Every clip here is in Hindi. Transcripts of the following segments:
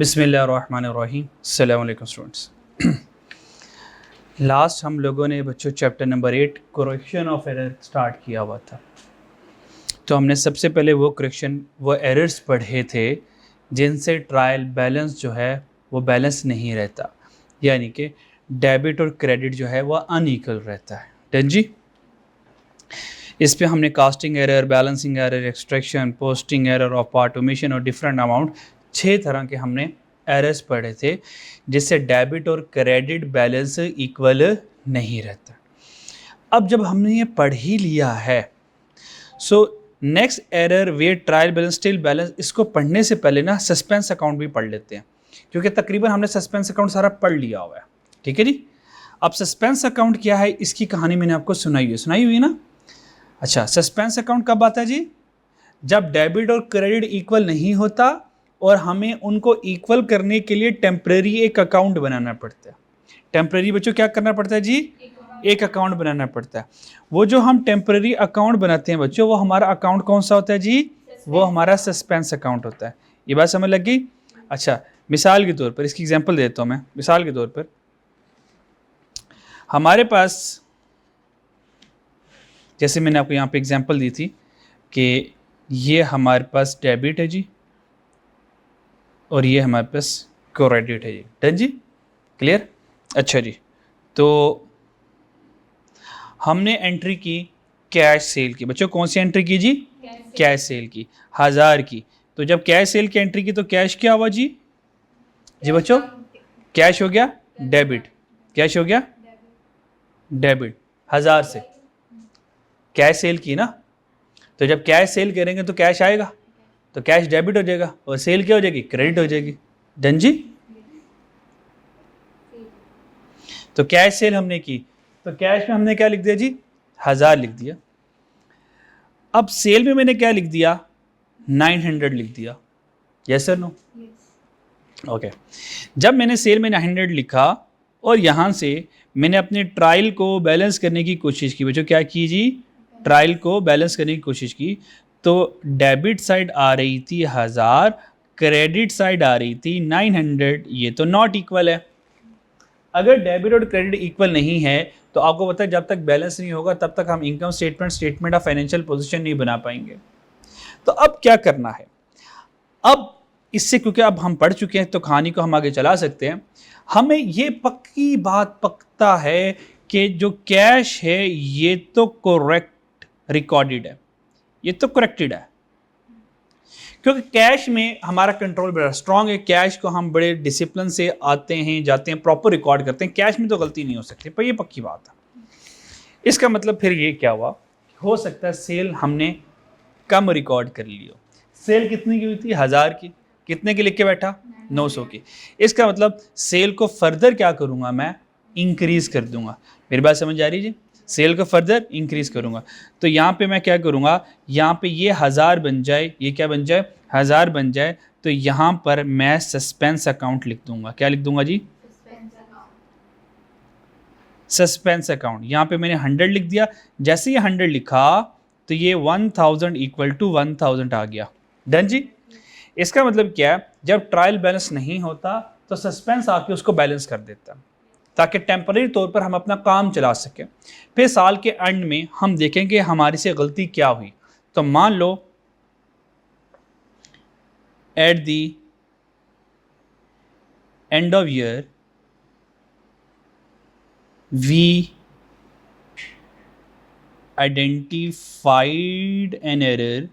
बिस्मिल्लाहिर्रहमानिर्रहीम। अस्सलाम वालेकुम स्टूडेंट्स। लास्ट हम लोगों ने बच्चों chapter number 8 correction of error start किया हुआ था। तो हमने सबसे पहले वो एरर्स पढ़े थे जिनसे ट्रायल बैलेंस जो है वो बैलेंस नहीं रहता, यानी कि डेबिट और क्रेडिट जो है वो अनइक्वल रहता है। डन जी। इस पे हमने casting error, balancing error, extraction, posting error of part omission और डिफरेंट अमाउंट 6 तरह के हमने एरर्स पढ़े थे जिससे डेबिट और क्रेडिट बैलेंस इक्वल नहीं रहता। अब जब हमने ये पढ़ ही लिया है, सो नेक्स्ट एरर वे ट्रायल बैलेंस स्टिल बैलेंस, इसको पढ़ने से पहले ना सस्पेंस अकाउंट भी पढ़ लेते हैं, क्योंकि तकरीबन हमने सस्पेंस अकाउंट सारा पढ़ लिया हुआ है। ठीक है जी। अब सस्पेंस अकाउंट क्या है, इसकी कहानी मैंने आपको सुनाई हुई ना। अच्छा, सस्पेंस अकाउंट कब आता है जी? जब डेबिट और क्रेडिट इक्वल नहीं होता और हमें उनको इक्वल करने के लिए टेम्परेरी एक अकाउंट बनाना पड़ता है। टेम्परेरी बच्चों क्या करना पड़ता है जी? एक अकाउंट बनाना पड़ता है। वो जो हम टेम्परेरी अकाउंट बनाते हैं बच्चों, वो हमारा अकाउंट कौन सा होता है जी? वो हमारा सस्पेंस अकाउंट होता है। ये बात समझ लग गई? अच्छा, मिसाल के तौर पर इसकी एग्जांपल देता हूँ मैं। मिसाल के तौर पर हमारे पास, जैसे मैंने आपको यहाँ पे एग्जांपल दी थी कि ये हमारे पास डेबिट है जी और ये हमारे पास क्रेडिट है जी। डन जी, क्लियर? अच्छा जी, तो हमने एंट्री की कैश सेल की। बच्चों कौन सी एंट्री की जी? कैश सेल की, 1000 की। तो जब कैश सेल की एंट्री की तो कैश क्या हुआ जी? जी बच्चों, कैश हो गया डेबिट। कैश हो गया डेबिट 1000 से कैश सेल की ना। तो जब कैश सेल करेंगे तो कैश आएगा, तो कैश डेबिट हो जाएगा और सेल क्या हो जाएगी? क्रेडिट हो जाएगी। डन जी। तो कैश सेल हमने की, तो कैश में हमने क्या लिख दिया जी? 1000 लिख दिया। अब सेल में मैंने क्या लिख दिया? 900 लिख दिया। Yes sir no? ओके। जब मैंने सेल में 900 लिखा और यहां से मैंने अपने ट्रायल को बैलेंस करने की कोशिश की। बच्चों क्या की जी? ट्रायल को बैलेंस करने की कोशिश की। तो डेबिट साइड आ रही थी 1000, क्रेडिट साइड आ रही थी 900। ये तो नॉट इक्वल है। अगर डेबिट और क्रेडिट इक्वल नहीं है तो आपको पता है जब तक बैलेंस नहीं होगा तब तक हम income statement, statement of financial position नहीं बना पाएंगे। तो अब क्या करना है? अब इससे, क्योंकि अब हम पढ़ चुके हैं तो कहानी को हम आगे चला सकते हैं। हमें ये पक्की बात पक्ता है कि जो कैश है ये तो करेक्ट रिकॉर्डेड है, ये तो करेक्टेड है, क्योंकि कैश में हमारा कंट्रोल बड़ा स्ट्रांग है। कैश को हम बड़े डिसिप्लिन से आते हैं, जाते हैं, प्रॉपर रिकॉर्ड करते हैं। कैश में तो गलती नहीं हो सकती, पर ये पक्की बात है। इसका मतलब फिर ये क्या हुआ? हो सकता है सेल हमने कम रिकॉर्ड कर लियो। सेल कितने की हुई थी? 1000 की। कितने की लिख के बैठा? 900 की। इसका मतलब सेल को फर्दर क्या करूंगा मैं? इंक्रीज कर दूंगा। मेरी बात समझ आ रही जी? सेल को फर्दर इंक्रीज करूंगा। तो यहाँ पे मैं क्या करूंगा? यहाँ पे ये 1000 बन जाए, ये क्या बन जाए? 1000 बन जाए। तो यहाँ पर मैं सस्पेंस अकाउंट लिख दूंगा। क्या लिख दूंगा जी? Suspense account. यहाँ पे मैंने 100 लिख दिया। जैसे ये 100 लिखा तो ये 1000 इक्वल टू 1000 आ गया। डन जी। इसका मतलब क्या है? जब ट्रायल बैलेंस नहीं होता तो सस्पेंस आके उसको बैलेंस कर देता, ताकि टेम्परेरी तौर पर हम अपना काम चला सकें। फिर साल के एंड में हम देखेंगे हमारी से गलती क्या हुई। तो मान लो at the end of year we identified an error.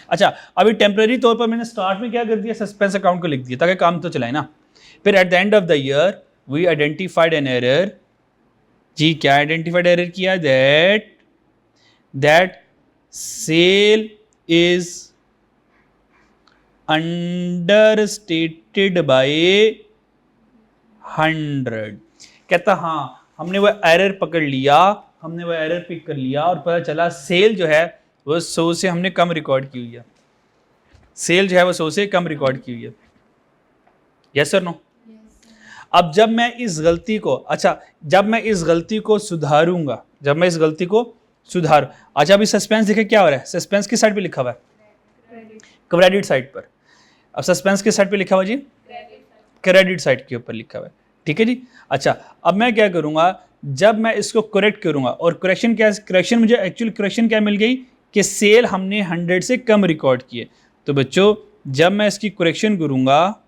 अच्छा, अभी टेम्परेरी तौर पर मैंने स्टार्ट में क्या कर दिया? सस्पेंस अकाउंट को लिख दिया ताकि काम तो चलाए ना। फिर at the end of the year we identified an error. जी क्या आइडेंटिफाइड एरर किया? That sale is understated by 100। कहता हाँ, हमने वो एरर पकड़ लिया, हमने वो एरर पिक कर लिया और पता चला सेल जो है वो 100 से हमने कम रिकॉर्ड की हुई है। सेल जो है वो 100 से कम रिकॉर्ड की हुई है। यस और नो? अब जब मैं इस गलती को, अच्छा जब मैं इस गलती को सुधारूंगा, अच्छा अभी सस्पेंस देखे क्या हो रहा है? सस्पेंस किस साइड पे लिखा हुआ है? क्रेडिट साइड पर। अब सस्पेंस किस साइड पे लिखा हुआ जी? क्रेडिट साइड के ऊपर लिखा हुआ है, ठीक है जी। अच्छा, अब मैं क्या करूंगा, जब मैं इसको करेक्ट करूंगा, और करेक्शन क्या, करेक्शन मुझे एक्चुअल करेक्शन क्या मिल गई कि सेल हमने 100 से कम रिकॉर्ड किए। तो बच्चों जब मैं इसकी करेक्शन करूंगा,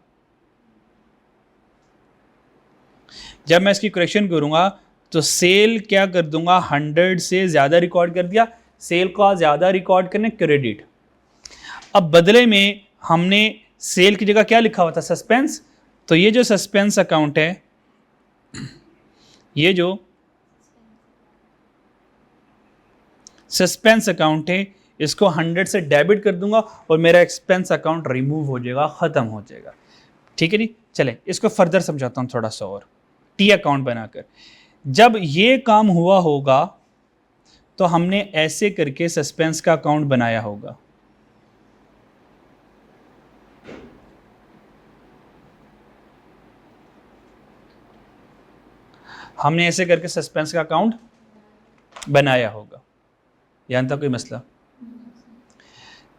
जब मैं इसकी करेक्शन करूंगा तो सेल क्या कर दूंगा, 100 से ज़्यादा रिकॉर्ड कर दिया, सेल का ज़्यादा रिकॉर्ड करने क्रेडिट। अब बदले में हमने सेल की जगह क्या लिखा हुआ था, सस्पेंस। तो ये जो सस्पेंस अकाउंट है, ये जो सस्पेंस अकाउंट है, इसको 100 से डेबिट कर दूंगा और मेरा एक्सपेंस अकाउंट रिमूव हो जाएगा, ख़त्म हो जाएगा, ठीक है जी। चलें इसको फर्दर समझाता हूँ थोड़ा सा और, टी अकाउंट बनाकर। जब ये काम हुआ होगा तो हमने ऐसे करके सस्पेंस का अकाउंट बनाया होगा, हमने ऐसे करके सस्पेंस का अकाउंट बनाया होगा, यहाँ तक कोई मसला?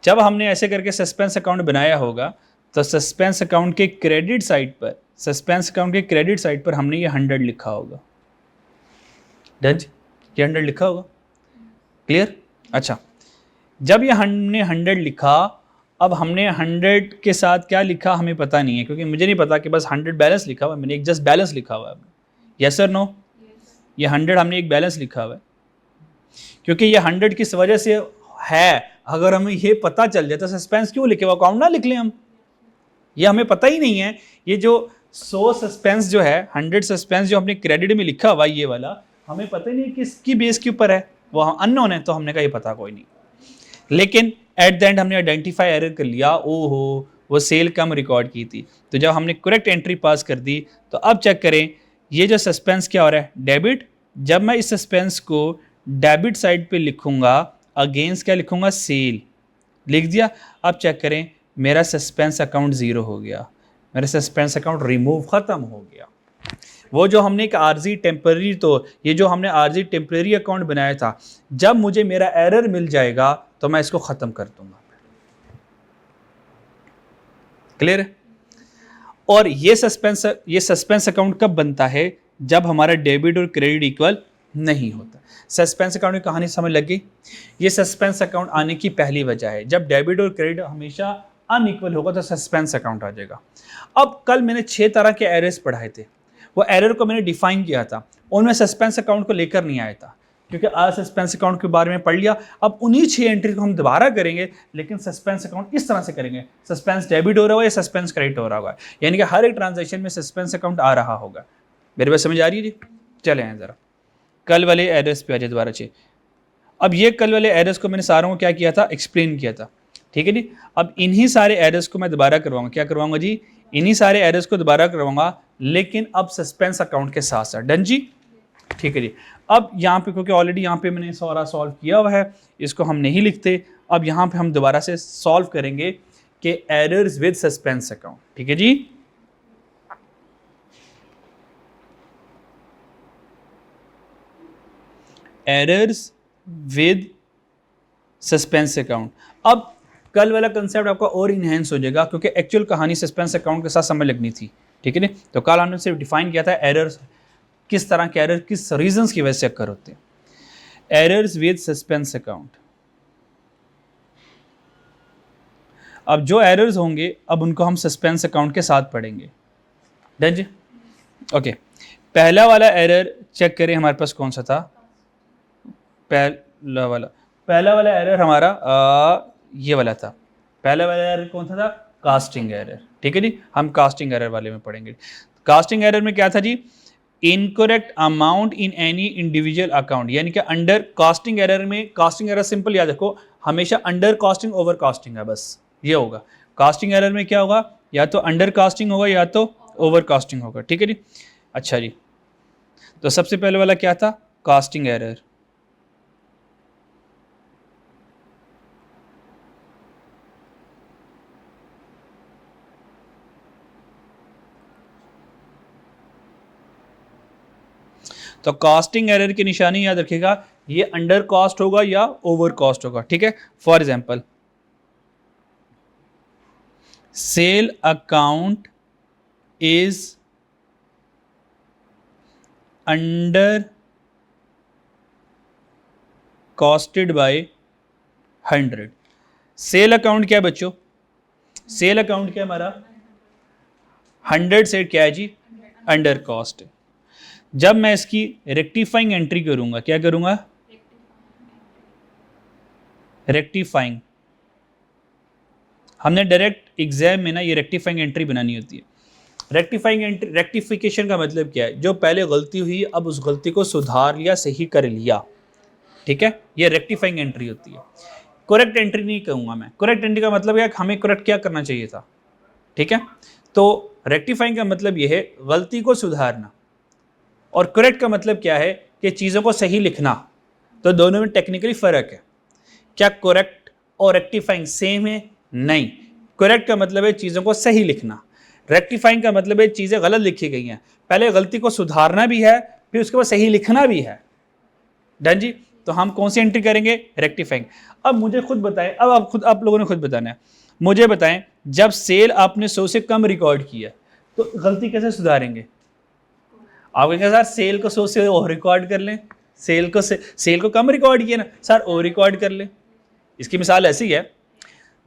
जब हमने ऐसे करके सस्पेंस अकाउंट बनाया होगा तो सस्पेंस अकाउंट के क्रेडिट साइड पर, सस्पेंस अकाउंट के क्रेडिट साइड पर हमने ये 100 लिखा होगा, डन, ये 100 लिखा होगा, क्लियर। अच्छा, जब ये हमने 100 लिखा, अब हमने 100 के साथ क्या लिखा हमें पता नहीं है, क्योंकि मुझे नहीं पता कि बस 100 बैलेंस लिखा हुआ है, मैंने एक जस्ट बैलेंस लिखा हुआ है, यस और नो? ये 100 हमने एक बैलेंस लिखा हुआ है, क्योंकि ये 100 किस वजह से है, अगर हमें ये पता चल जाता सस्पेंस क्यों लिखे हुआ, अकाउंट ना लिख लें हम, ये हमें पता ही नहीं है। ये जो 100 सस्पेंस जो है, 100 सस्पेंस जो हमने क्रेडिट में लिखा हुआ ये वाला, हमें पता ही नहीं किसकी बेस के ऊपर है, वो अननोन है, तो हमने कहा ये पता कोई नहीं। लेकिन एट द एंड हमने आइडेंटिफाई एरर कर लिया, ओहो वो सेल कम रिकॉर्ड की थी। तो जब हमने करेक्ट एंट्री पास कर दी, तो अब चेक करें ये जो सस्पेंस क्या हो रहा है, डेबिट। जब मैं इस सस्पेंस को डेबिट साइड पे लिखूंगा, अगेंस्ट क्या लिखूंगा, सेल, लिख दिया। अब चेक करें मेरा सस्पेंस अकाउंट ज़ीरो हो गया, मेरा सस्पेंस अकाउंट रिमूव, ख़त्म हो गया। वो जो हमने एक आर्जी टेम्पररी, तो ये जो हमने आर्जी टेम्पररी अकाउंट बनाया था, जब मुझे मेरा एरर मिल जाएगा तो मैं इसको ख़त्म कर दूंगा, क्लियर है। और ये सस्पेंस अकाउंट कब बनता है, जब हमारा डेबिट और क्रेडिट इक्वल नहीं होता। सस्पेंस अकाउंट की कहानी समझ लग गई। ये सस्पेंस अकाउंट आने की पहली वजह है, जब डेबिट और क्रेडिट हमेशा अनइक्वल होगा तो सस्पेंस अकाउंट आ जाएगा। अब कल मैंने 6 तरह के एरर्स पढ़ाए थे, वो एरर को मैंने डिफाइन किया था, उनमें सस्पेंस अकाउंट को लेकर नहीं आया था, क्योंकि आज सस्पेंस अकाउंट के बारे में पढ़ लिया। अब उन्हीं 6 एंट्री को हम दोबारा करेंगे, लेकिन सस्पेंस अकाउंट इस तरह से करेंगे, सस्पेंस डेबिट हो रहा होगा या सस्पेंस क्रेडिट हो रहा होगा, यानी कि हर एक ट्रांजेक्शन में सस्पेंस अकाउंट आ रहा होगा। मेरे बात समझ आ रही है जी? चले आए ज़रा कल वाले एरर्स पे आ जाए दोबारा 6। अब ये कल वाले एरर्स को मैंने सारों को क्या किया था, एक्सप्लेन किया था, ठीक है जी। अब इन्हीं सारे एरर्स को मैं दोबारा करवाऊंगा, क्या करवाऊंगा जी, इन्हीं सारे एरर्स को दोबारा करवाऊंगा, लेकिन अब सस्पेंस अकाउंट के साथ साथ, डन जी, ठीक है जी। अब यहाँ पे क्योंकि ऑलरेडी यहाँ पे मैंने सारा सॉल्व किया हुआ है, इसको हम नहीं लिखते, अब यहाँ पे हम दोबारा से सॉल्व करेंगे कि एरर्स विद सस्पेंस अकाउंट, ठीक है जी। Errors with suspense account. अब कल वाला कंसेप्ट आपका और इनहेंस हो जाएगा, क्योंकि एक्चुअल कहानी सस्पेंस अकाउंट के साथ समझ लगनी थी, ठीक है ना। तो कल हमने सिर्फ डिफाइन किया था एरर्स, किस तरह के एरर किस रीजंस की वजह से अक्कर होते हैं। एरर्स विद सस्पेंस अकाउंट, अब जो एरर्स होंगे अब उनको हम सस्पेंस अकाउंट के साथ पढ़ेंगे, डन जी, ओके। पहला वाला एरर चेक करें हमारे पास कौन सा था, पहला वाला एरर हमारा ये वाला था। पहला वाला एरर कौन सा था, कास्टिंग एरर, ठीक है जी। हम कास्टिंग एरर वाले में पढ़ेंगे। कास्टिंग एरर में क्या था जी, incorrect amount in any individual account, यानी कि अंडर कास्टिंग एरर में, कास्टिंग एरर सिंपल याद रखो, हमेशा अंडर कास्टिंग ओवर कास्टिंग है, बस ये होगा। कास्टिंग एरर में क्या होगा, या तो अंडर कास्टिंग होगा या तो ओवर कास्टिंग होगा, ठीक है जी। अच्छा जी, तो सबसे पहले वाला क्या था, कास्टिंग एरर। तो कास्टिंग एरर की निशानी याद रखिएगा, ये अंडर कॉस्ट होगा या ओवर कॉस्ट होगा, ठीक है। For example sale account is under costed by 100। Sale account क्या है बच्चों? सेल अकाउंट क्या है हमारा? 100 से क्या है जी? Under cost. जब मैं इसकी रेक्टिफाइंग एंट्री करूंगा, क्या करूंगा? रेक्टिफाइंग। हमने डायरेक्ट एग्जाम में ना ये रेक्टिफाइंग एंट्री बनानी होती है। रेक्टिफाइंग एंट्री, रेक्टिफिकेशन का मतलब क्या है? जो पहले गलती हुई अब उस गलती को सुधार लिया, सही कर लिया, ठीक है, ये रेक्टिफाइंग एंट्री होती है। करेक्ट एंट्री नहीं कहूंगा मैं। करेक्ट एंट्री का मतलब है हमें करेक्ट क्या करना चाहिए था, ठीक है। तो रेक्टिफाइंग का मतलब यह है गलती को सुधारना, और करेक्ट का मतलब क्या है कि चीज़ों को सही लिखना। तो दोनों में टेक्निकली फ़र्क है। क्या करेक्ट और रेक्टिफाइंग सेम है? नहीं। करेक्ट का मतलब है चीज़ों को सही लिखना, रेक्टिफाइंग का मतलब है चीज़ें गलत लिखी गई हैं, पहले गलती को सुधारना भी है, फिर उसके बाद सही लिखना भी है। डन जी। तो हम कौन सी एंट्री करेंगे? रेक्टिफाइंग। अब मुझे खुद बताएं, अब आप लोगों ने खुद बताना है, मुझे बताएं, जब सेल आपने 100 से कम रिकॉर्ड किया तो गलती कैसे सुधारेंगे? आप कहेंगे सर सेल को 100 से और रिकॉर्ड कर लें, सेल को कम रिकॉर्ड किया ना सर, और रिकॉर्ड कर लें। इसकी मिसाल ऐसी है,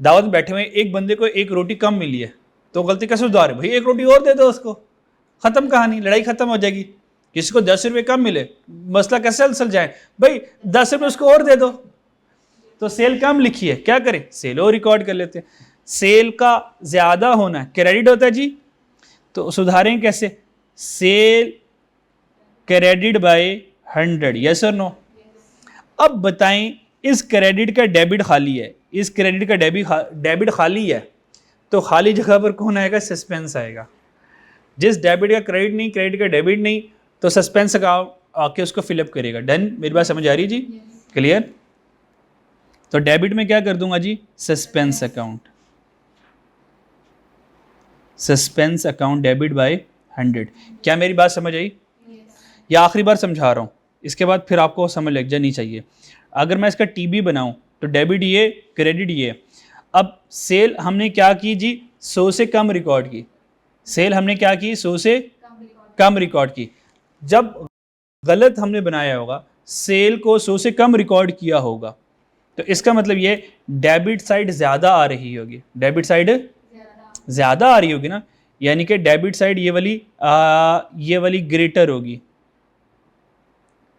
दावत में बैठे हुए एक बंदे को एक रोटी कम मिली है, तो गलती कैसे सुधारे? भाई एक रोटी और दे दो उसको, खत्म कहानी, लड़ाई खत्म हो जाएगी। किसी को 10 रुपये कम मिले, मसला कैसे हल जाए? भाई 10 रुपये उसको और दे दो। तो सेल कम लिखी है, क्या करें? सेल और रिकॉर्ड कर लेते हैं। सेल का ज्यादा होना क्रेडिट होता है जी, तो सुधारें कैसे? सेल क्रेडिट बाय 100, यस और नो? अब बताएं, इस क्रेडिट का डेबिट खाली है, इस क्रेडिट का डेबिट खाली है, तो खाली जगह पर कौन आएगा? सस्पेंस आएगा। जिस डेबिट का क्रेडिट नहीं, क्रेडिट का डेबिट नहीं, तो सस्पेंस का आके उसको फिलअप करेगा। डन? मेरी बात समझ आ रही जी? क्लियर? तो डेबिट में क्या कर दूंगा जी? Suspense account. Suspense account debit by 100। क्या मेरी बात समझ आई? या आखिरी बार समझा रहा हूँ, इसके बाद फिर आपको समझ लग जानी चाहिए। अगर मैं इसका टीबी बनाऊं तो डेबिट ये, क्रेडिट ये। अब सेल हमने क्या की जी? 100 से कम रिकॉर्ड की। सेल हमने क्या की? 100 से कम रिकॉर्ड की। जब गलत हमने बनाया होगा, सेल को 100 से कम रिकॉर्ड किया होगा, तो इसका मतलब ये डेबिट साइड ज़्यादा आ रही होगी। डेबिट साइड ज़्यादा आ रही होगी ना, यानी कि डेबिट साइड ये वाली ग्रेटर होगी,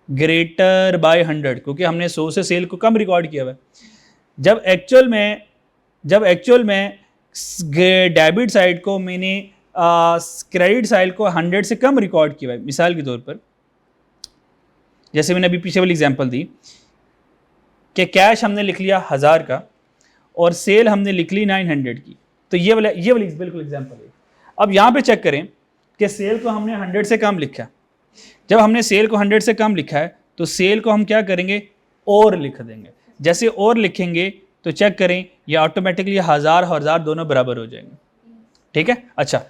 ग्रेटर बाय 100, क्योंकि हमने 100 से सेल को कम रिकॉर्ड किया हुआ है। जब एक्चुअल में डेबिट साइड को मैंने क्रेडिट साइड को 100 से कम रिकॉर्ड किया है। मिसाल के तौर पर जैसे मैंने अभी पीछे वाली एग्जांपल दी कि कैश हमने लिख लिया 1000 का और सेल हमने लिख ली 900 की, तो ये वाली बिल्कुल एग्जांपल है। अब यहाँ पे चेक करें कि सेल को हमने 100 से कम लिखा। जब हमने सेल को 100 से कम लिखा है तो सेल को हम क्या करेंगे? और लिख देंगे। जैसे और लिखेंगे तो चेक करें ये ऑटोमेटिकली 1000 दोनों बराबर हो जाएंगे, ठीक है। अच्छा,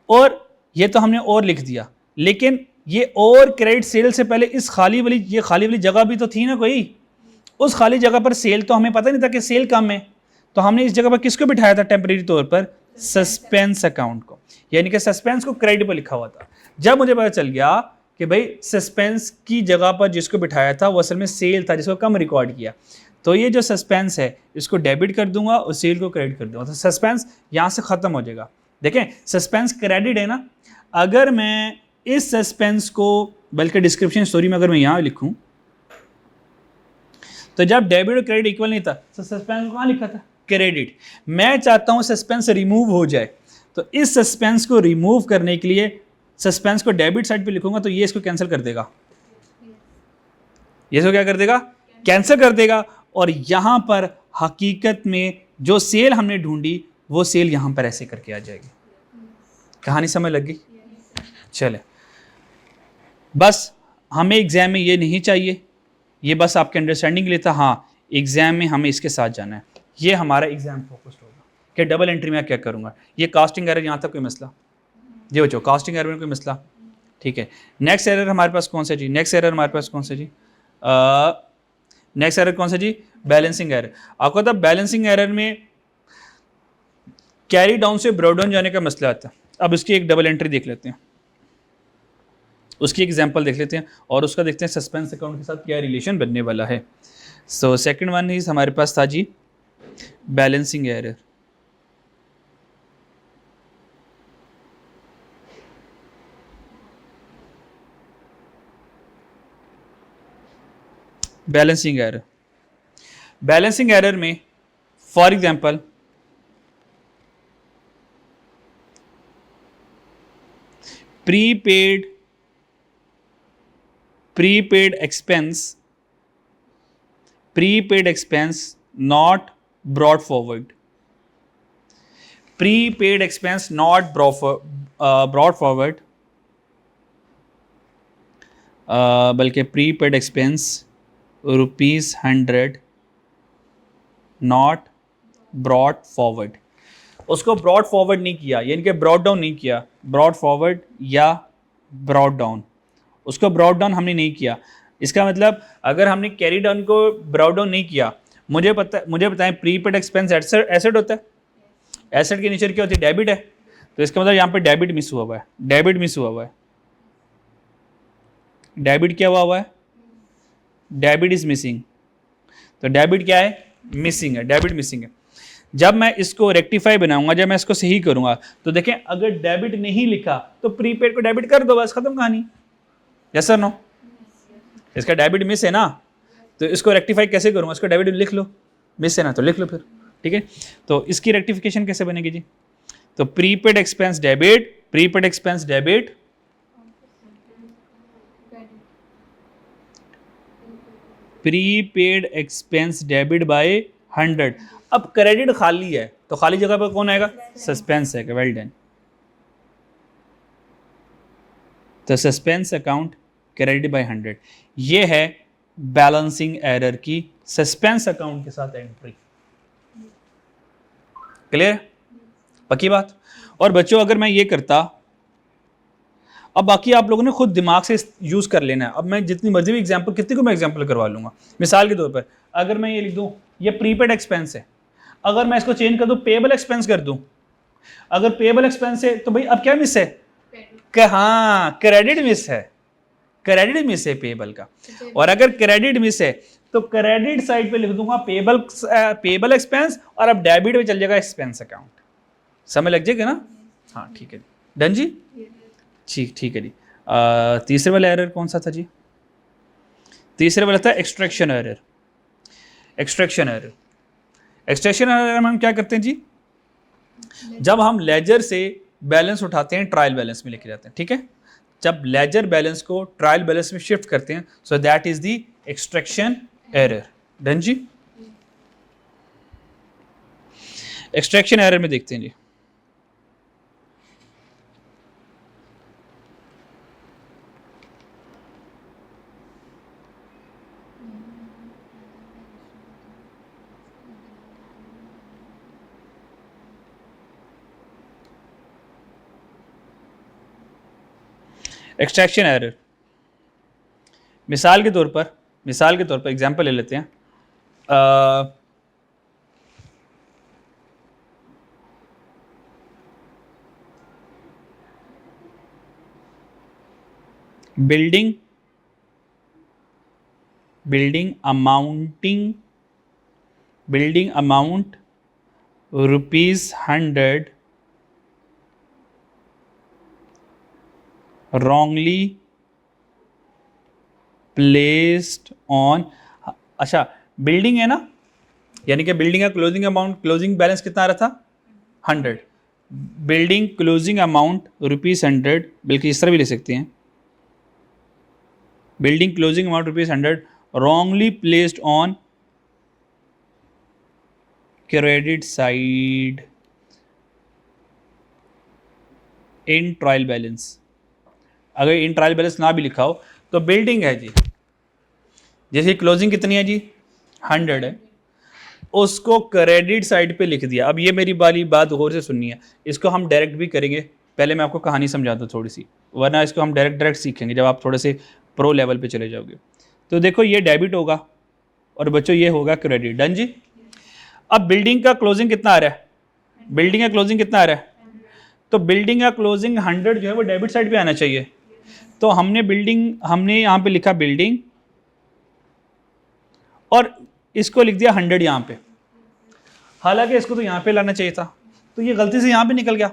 और ये तो हमने और लिख दिया, लेकिन ये और क्रेडिट सेल से पहले इस खाली वाली जगह भी तो थी ना कोई। उस खाली जगह पर सेल, तो हमें पता नहीं था कि सेल कम है, तो हमने इस जगह पर किसको बिठाया था टेम्परेरी तौर पर? सस्पेंस अकाउंट को, यानी कि सस्पेंस को क्रेडिट पर लिखा हुआ था। जब मुझे पता चल गया कि भाई सस्पेंस की जगह पर जिसको बिठाया था वो असल में सेल था, जिसको कम रिकॉर्ड किया, तो ये जो सस्पेंस है इसको डेबिट कर दूंगा और सेल को क्रेडिट कर दूंगा, तो सस्पेंस यहाँ से खत्म हो जाएगा। देखें, सस्पेंस क्रेडिट है ना। अगर मैं इस सस्पेंस को, बल्कि डिस्क्रिप्शन स्टोरी में अगर मैं यहाँ लिखूँ, तो जब डेबिट और क्रेडिट इक्वल नहीं था तो सस्पेंस कहाँ लिखा था? क्रेडिट। मैं चाहता हूँ सस्पेंस रिमूव हो जाए, तो इस सस्पेंस को रिमूव करने के लिए सस्पेंस को डेबिट साइड पे लिखूंगा, तो ये इसको कैंसिल कर देगा, ये इसको क्या कर देगा? कैंसिल कर देगा। और यहाँ पर हकीकत में जो सेल हमने ढूंढी वो सेल यहाँ पर ऐसे करके आ जाएगी। कहानी समझ लग गई? चले, बस हमें एग्जाम में ये नहीं चाहिए, ये बस आपके अंडरस्टैंडिंग के लिए था। हाँ, एग्जाम में हमें इसके साथ जाना है, ये हमारा एग्जाम फोकस्ड होगा कि डबल एंट्री में क्या करूँगा। ये कास्टिंग एरर, यहाँ तक कोई मसला? जी बच्चों, कास्टिंग एरर में कोई मसला? ठीक है। नेक्स्ट एरर हमारे पास कौन सा जी? नेक्स्ट एरर कौन सा जी? Balancing error. आपको पता बैलेंसिंग एरर में कैरी डाउन से ब्रॉड डाउन जाने का मसला आता है। अब इसकी एक डबल एंट्री देख लेते हैं, उसकी एग्जांपल देख लेते हैं और उसका देखते हैं सस्पेंस अकाउंट के साथ क्या रिलेशन बनने वाला है। सो सेकंड वन इज हमारे पास था जी balancing error. Balancing error, balancing error में for example prepaid expense not brought forward, prepaid expense not brought forward, बल्कि prepaid expense ₹100 not brought forward. उसको ब्रॉड फॉरवर्ड नहीं किया, यानी कि ब्रॉड डाउन नहीं किया, ब्रॉड फॉरवर्ड या ब्रॉड डाउन, उसको ब्रॉड डाउन हमने नहीं किया। इसका मतलब अगर हमने कैरी डाउन को ब्रॉड डाउन नहीं किया, मुझे बताएं प्रीपेड एक्सपेंस एसेट होता है, एसेट के नीचे क्या होती है, डेबिट है, तो इसका मतलब यहाँ पे डेबिट मिस हुआ हुआ है, डेबिट मिस हुआ हुआ है, डेबिट क्या हुआ है, डेबिट इज मिसिंग। तो डेबिट क्या है, मिसिंग है, डेबिट मिसिंग है। जब मैं इसको रेक्टिफाई बनाऊंगा, जब मैं इसको सही करूंगा, तो देखें अगर डेबिट नहीं लिखा तो प्रीपेड को डेबिट कर दो, बस खत्म कहानी। यस सर नो, इसका डेबिट मिस है ना, तो इसको रेक्टिफाई कैसे करूंगा, इसको डेबिट लिख लो, मिस है ना तो लिख लो फिर, ठीक है। तो इसकी रेक्टिफिकेशन कैसे बनेगी जी, तो prepaid expense debit, prepaid expense debit prepaid expense debit by 100। अब क्रेडिट खाली है तो खाली जगह पर कौन आएगा, सस्पेंस है, वेल डन। तो सस्पेंस अकाउंट क्रेडिट बाय 100, ये है बैलेंसिंग एरर की सस्पेंस अकाउंट के साथ एंट्री। क्लियर, पक्की बात। और बच्चों अगर मैं ये करता, अब बाकी आप लोगों ने खुद दिमाग से यूज कर लेना है। अब मैं जितनी मर्जी भी एग्जांपल, कितनी को मैं एग्जांपल करवा लूंगा। मिसाल के तौर पर अगर मैं ये लिख दूं, ये प्रीपेड एक्सपेंस है, अगर मैं इसको चेंज कर दूं पेबल एक्सपेंस कर दूं, अगर पेबल एक्सपेंस है तो भाई अब क्या मिस है, हाँ क्रेडिट मिस है, क्रेडिट मिस है पेबल का। और अगर क्रेडिट मिस है तो क्रेडिट साइड पे लिख दूंगा पेबल एक्सपेंस, और अब डेबिट में चल जाएगा एक्सपेंस अकाउंट। समय लग जाएगा ना, हाँ ठीक है डन जी, ठीक है जी। तीसरे वाला एरर कौन सा था जी, तीसरे वाला था extraction error. Extraction error, extraction error में हम क्या करते हैं जी, जब हम लेजर से बैलेंस उठाते हैं ट्रायल बैलेंस में लेके जाते हैं, ठीक है। जब लेजर बैलेंस को ट्रायल बैलेंस में शिफ्ट करते हैं, so that is the extraction error. Done जी। एक्सट्रैक्शन एरर में देखते हैं जी, एक्सट्रैक्शन एरर मिसाल के तौर पर एग्जांपल ले लेते हैं। Building amount ₹100 wrongly placed on, अच्छा बिल्डिंग है ना, यानी कि बिल्डिंग का क्लोजिंग अमाउंट, क्लोजिंग बैलेंस कितना आ रहा था 100, बिल्डिंग क्लोजिंग अमाउंट ₹100, बल्कि इस तरह भी ले सकते हैं, building closing amount ₹100 wrongly placed on credit side in trial balance. अगर इन ट्रायल बैलेंस ना भी लिखा हो तो बिल्डिंग है जी, जैसे क्लोजिंग कितनी है जी 100 है, उसको क्रेडिट साइड पे लिख दिया। अब ये मेरी वाली बात गौर से सुननी है, इसको हम डायरेक्ट भी करेंगे, पहले मैं आपको कहानी समझा दूँ थोड़ी सी, वरना इसको हम डायरेक्ट सीखेंगे जब आप थोड़े से प्रो लेवल पे चले जाओगे। तो देखो ये डेबिट होगा और बच्चों ये होगा क्रेडिट। डन जी। अब बिल्डिंग का क्लोजिंग कितना आ रहा है बिल्डिंग का क्लोजिंग कितना आ रहा है? तो बिल्डिंग का क्लोजिंग 100 जो है वो डेबिट साइड पे आना चाहिए। तो हमने यहाँ पे लिखा बिल्डिंग और इसको लिख दिया 100 यहाँ पे, हालांकि इसको तो यहाँ पे लाना चाहिए था, तो ये गलती से यहाँ पे निकल गया।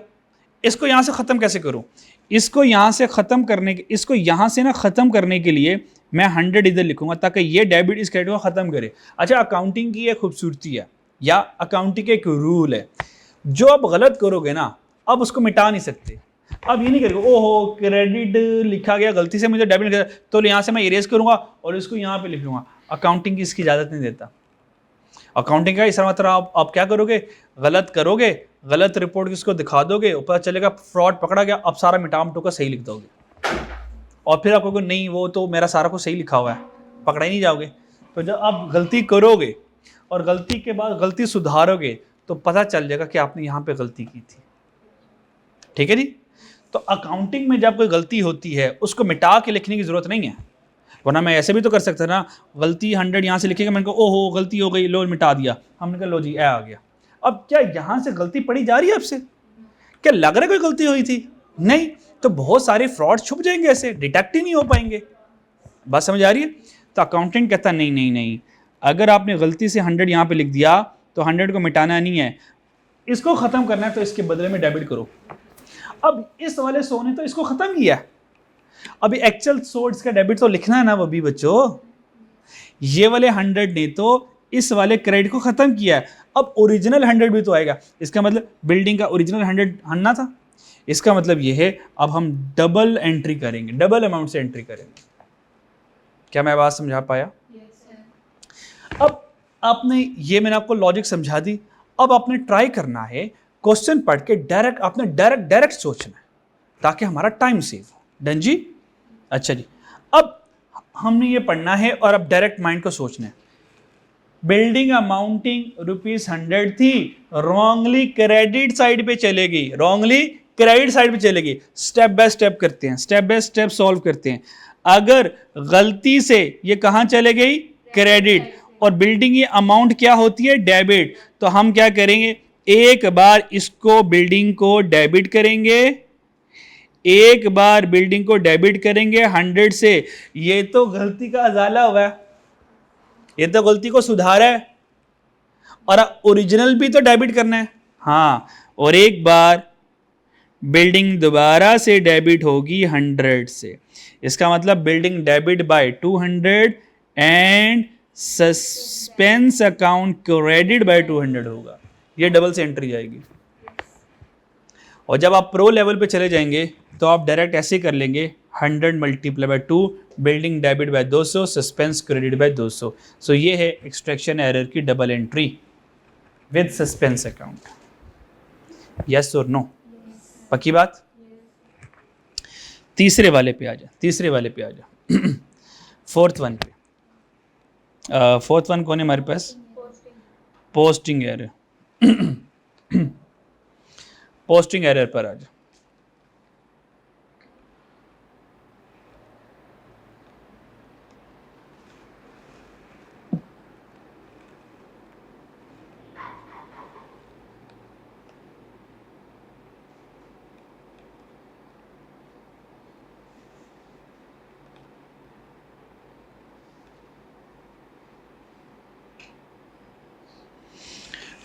इसको यहाँ से ख़त्म कैसे करूँ? इसको यहाँ से ख़त्म करने के इसको यहाँ से ना ख़त्म करने के लिए मैं 100 इधर लिखूंगा ताकि ये डेबिट इस क्रेडिट को ख़त्म करे। अच्छा, अकाउंटिंग की एक खूबसूरती है या अकाउंटिंग एक रूल है, जो आप गलत करोगे ना अब उसको मिटा नहीं सकते। अब ये नहीं करेगा ओहो क्रेडिट लिखा गया गलती से, मुझे डेबिट लिखा, तो यहाँ से मैं इरेज करूंगा और इसको यहाँ पे लिख लूंगा। अकाउंटिंग की इसकी इजाज़त नहीं देता। अकाउंटिंग का इस मतलब आप क्या करोगे, गलत करोगे, गलत रिपोर्ट किसको दिखा दोगे, पता चलेगा फ्रॉड पकड़ा गया, अब सारा मिटाम टोका सही लिख दोगे और फिर आप कहोगे नहीं वो तो मेरा सारा कुछ सही लिखा हुआ है, पकड़ा ही नहीं जाओगे। तो जब आप गलती करोगे और गलती के बाद गलती सुधारोगे तो पता चल जाएगा कि आपने यहाँ पे गलती की थी। ठीक है जी। तो अकाउंटिंग में जब कोई गलती होती है उसको मिटा के लिखने की जरूरत नहीं है, वरना मैं ऐसे भी तो कर सकता ना, गलती 100 यहाँ से लिखेगा, मैंने कहा ओहो गलती हो गई, लो मिटा दिया, हमने कहा लो जी आ गया। अब क्या यहाँ से गलती पड़ी जा रही है आपसे? क्या लग रहा है कोई गलती हुई थी? नहीं, तो बहुत सारे फ्रॉड छुप जाएंगे, ऐसे डिटेक्ट ही नहीं हो पाएंगे। बात समझ आ रही है? तो अकाउंटेंट कहता नहीं नहीं नहीं, अगर आपने गलती से 100 यहाँ पे लिख दिया तो 100 को मिटाना नहीं है, इसको खत्म करना है, तो इसके बदले में डेबिट करो। अब इस वाले 100 ने तो इसको खत्म किया, अभी एक्चुअल 100 इसका डेबिट तो लिखना है ना वो भी बच्चों। ये वाले 100 ने तो इस वाले क्रेडिट को खत्म किया है, अब ओरिजिनल 100 भी तो आएगा। इसका मतलब बिल्डिंग का ओरिजिनल 100 हटना था, इसका मतलब ये है अब हम डबल एंट्री करेंगे, डबल अमाउंट से एंट्री करेंगे। क्या मैं बात समझा पाया? अब आपने ये मैंने आपको लॉजिक समझा दी, अब आपने ट्राई करना है क्वेश्चन पढ़ के डायरेक्ट, आपने डायरेक्ट सोचना है ताकि हमारा टाइम सेव हो। डन जी? अच्छा जी, अब हमने ये पढ़ना है और अब डायरेक्ट माइंड को सोचना है। बिल्डिंग अमाउंटिंग ₹100 थी, रॉन्गली क्रेडिट साइड पे चलेगी, रॉन्गली क्रेडिट साइड पे चलेगी। स्टेप बाय स्टेप करते हैं, स्टेप बाय स्टेप सॉल्व करते हैं। अगर गलती से ये कहां चले गई, क्रेडिट, और बिल्डिंग ये अमाउंट क्या होती है, डेबिट, तो हम क्या करेंगे, एक बार इसको बिल्डिंग को डेबिट करेंगे, एक बार बिल्डिंग को डेबिट करेंगे 100 से। ये तो गलती का अजाला हुआ है, ये तो गलती को सुधारा है, और ओरिजिनल भी तो डेबिट करना है। हाँ, और एक बार बिल्डिंग दोबारा से डेबिट होगी 100 से, इसका मतलब building debit by 200 and suspense account credit by 200 होगा। ये डबल से एंट्री जाएगी। और जब आप प्रो लेवल पे चले जाएंगे तो आप डायरेक्ट ऐसे कर लेंगे 100 multiply by 2, building debit by 200, suspense credit by 200। So ये है एक्सट्रैक्शन एरर की double entry with suspense account. Yes और नो? पक्की बात? तीसरे वाले पे आ जा फोर्थ वन पे। फोर्थ वन कौन है हमारे पास? Posting error. पोस्टिंग एरर पर आ जा।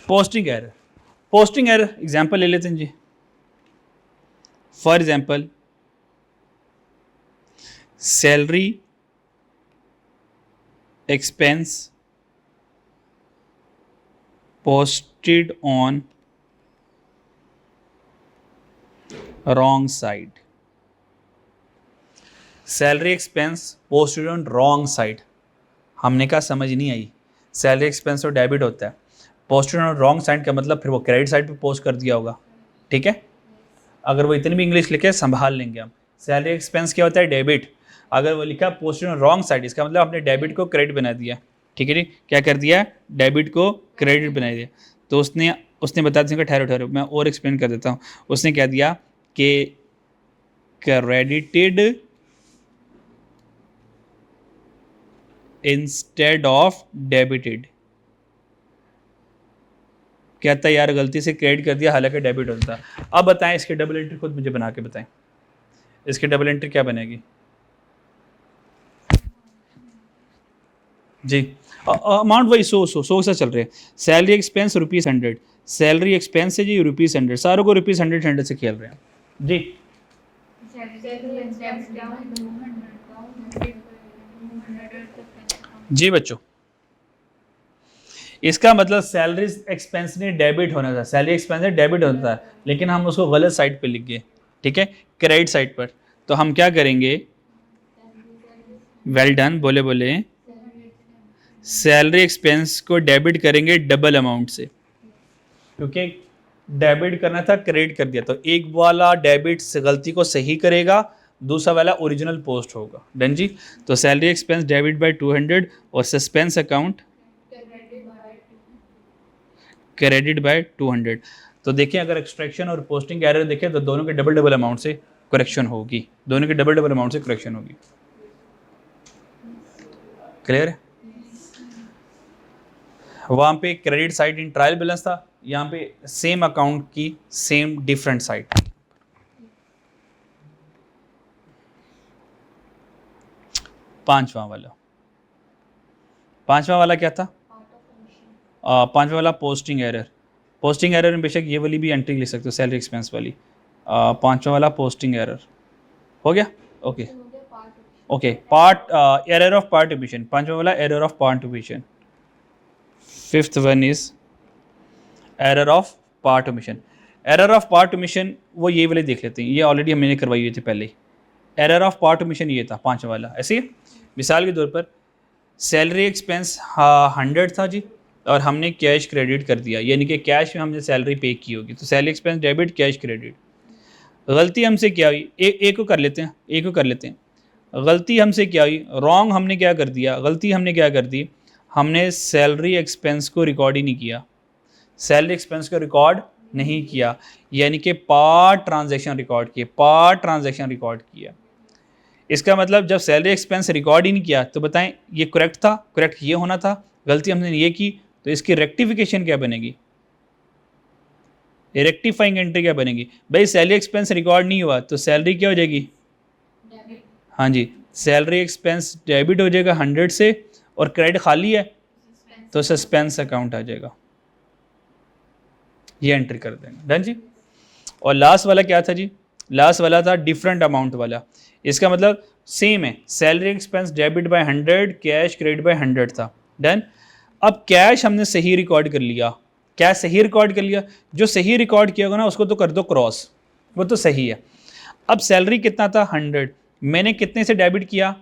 पोस्टिंग एरर एग्जांपल ले लेते हैं जी। For example salary expense posted on wrong side. Salary expense posted on wrong side, हमने कहा समझ नहीं आई। सैलरी एक्सपेंस तो डेबिट होता है, पोस्टेड ऑन रॉन्ग साइड का मतलब फिर वो क्रेडिट साइड पे पोस्ट कर दिया होगा। ठीक है, अगर वो इतनी भी इंग्लिश लिखे संभाल लेंगे हम। सैलरी एक्सपेंस क्या होता है, डेबिट, अगर वो लिखा पोस्टेड ऑन रॉन्ग साइड, इसका मतलब आपने डेबिट को क्रेडिट बना दिया। ठीक है जी, क्या कर दिया, डेबिट को क्रेडिट बना दिया। तो उसने बता दिया, ठहरो मैं और एक्सप्लेन कर देता हूँ। उसने क्या दिया कि क्रेडिटेड इंस्टेड ऑफ डेबिटेड। कहता है यार गलती से क्रेडिट कर दिया, हालांकि डेबिट होता था। अब बताएं इसकी डबल एंट्री खुद मुझे बना के बताएं, इसकी डबल एंट्री क्या बनेगी जी? अमाउंट वही 100 से चल रहे हैं। सैलरी एक्सपेंस ₹100, सैलरी एक्सपेंस है जी ₹100, सारों को ₹100 से खेल रहे हैं जी। जी बच्चों, इसका मतलब सैलरी एक्सपेंस ने डेबिट होना था, सैलरी एक्सपेंस ने डेबिट होता था, लेकिन हम उसको गलत साइड पे लिख गए, ठीक है, क्रेडिट साइड पर। तो हम क्या करेंगे, वेल डन, बोले बोले, सैलरी एक्सपेंस को डेबिट करेंगे डबल अमाउंट से, क्योंकि डेबिट करना था क्रेडिट कर दिया, तो एक वाला डेबिट से गलती को सही करेगा, दूसरा वाला ओरिजिनल पोस्ट होगा। डन जी। तो सैलरी एक्सपेंस डेबिट बाय 200 और सस्पेंस अकाउंट क्रेडिट बाय 200। तो देखिए अगर एक्सट्रैक्शन और पोस्टिंग एरर देखें तो दोनों के डबल डबल अमाउंट से करेक्शन होगी, दोनों के डबल डबल अमाउंट से करेक्शन होगी। क्लियर है? वहाँ पे credit side in trial balance था, यहाँ पे सेम अकाउंट की सेम डिफरेंट साइड। पांचवा वाला क्या था? पांचवा वाला पोस्टिंग एरर। पोस्टिंग एरर में बेशक ये वाली भी एंट्री लिख सकते हो, सैलरी एक्सपेंस वाली। पांचवा वाला पोस्टिंग एरर हो गया। Okay okay, part error of part omission, पांचवा वाला error of part omission. Fifth one is error of part omission. Error of part omission वो ये वाले देख लेते हैं, ये ऑलरेडी हमने करवाई हुई थी पहले ही। एरर ऑफ पार्ट ओमिशन ये था पांचवा वाला। ऐसे ही मिसाल के तौर पर सैलरी एक्सपेंस 100 था जी, और हमने कैश क्रेडिट कर दिया, यानी कि कैश में हमने सैलरी पे की होगी, तो salary expense debit, cash credit. गलती हमसे क्या हुई, एक को कर लेते हैं, गलती हमसे क्या हुई, रॉन्ग हमने क्या कर दिया, गलती हमने क्या कर दी, हमने सैलरी एक्सपेंस को रिकॉर्ड ही नहीं किया, सैलरी एक्सपेंस को रिकॉर्ड नहीं किया, यानी कि पार्ट ट्रांजैक्शन रिकॉर्ड किया। इसका मतलब जब सैलरी एक्सपेंस रिकॉर्ड ही नहीं किया तो बताएं ये करेक्ट था, करेक्ट ये होना था, गलती हमने ये की, तो इसकी रेक्टिफिकेशन क्या बनेगी, रेक्टिफाइंग एंट्री क्या बनेगी? भाई सैलरी एक्सपेंस रिकॉर्ड नहीं हुआ तो सैलरी क्या हो जाएगी? हाँ जी, सैलरी एक्सपेंस डेबिट हो जाएगा 100 से, और क्रेडिट खाली है तो सस्पेंस अकाउंट आ जाएगा, ये एंट्री कर देंगे। डन जी। और लास्ट वाला क्या था जी? लास्ट वाला था डिफरेंट अमाउंट वाला। इसका मतलब सेम है, salary expense debit by 100, cash credit by 100 था। डन। अब कैश हमने सही रिकॉर्ड कर लिया, क्या सही रिकॉर्ड कर लिया, जो सही रिकॉर्ड किया होगा ना उसको तो कर दो क्रॉस, वो तो सही है। अब सैलरी कितना था 100, मैंने कितने से डेबिट किया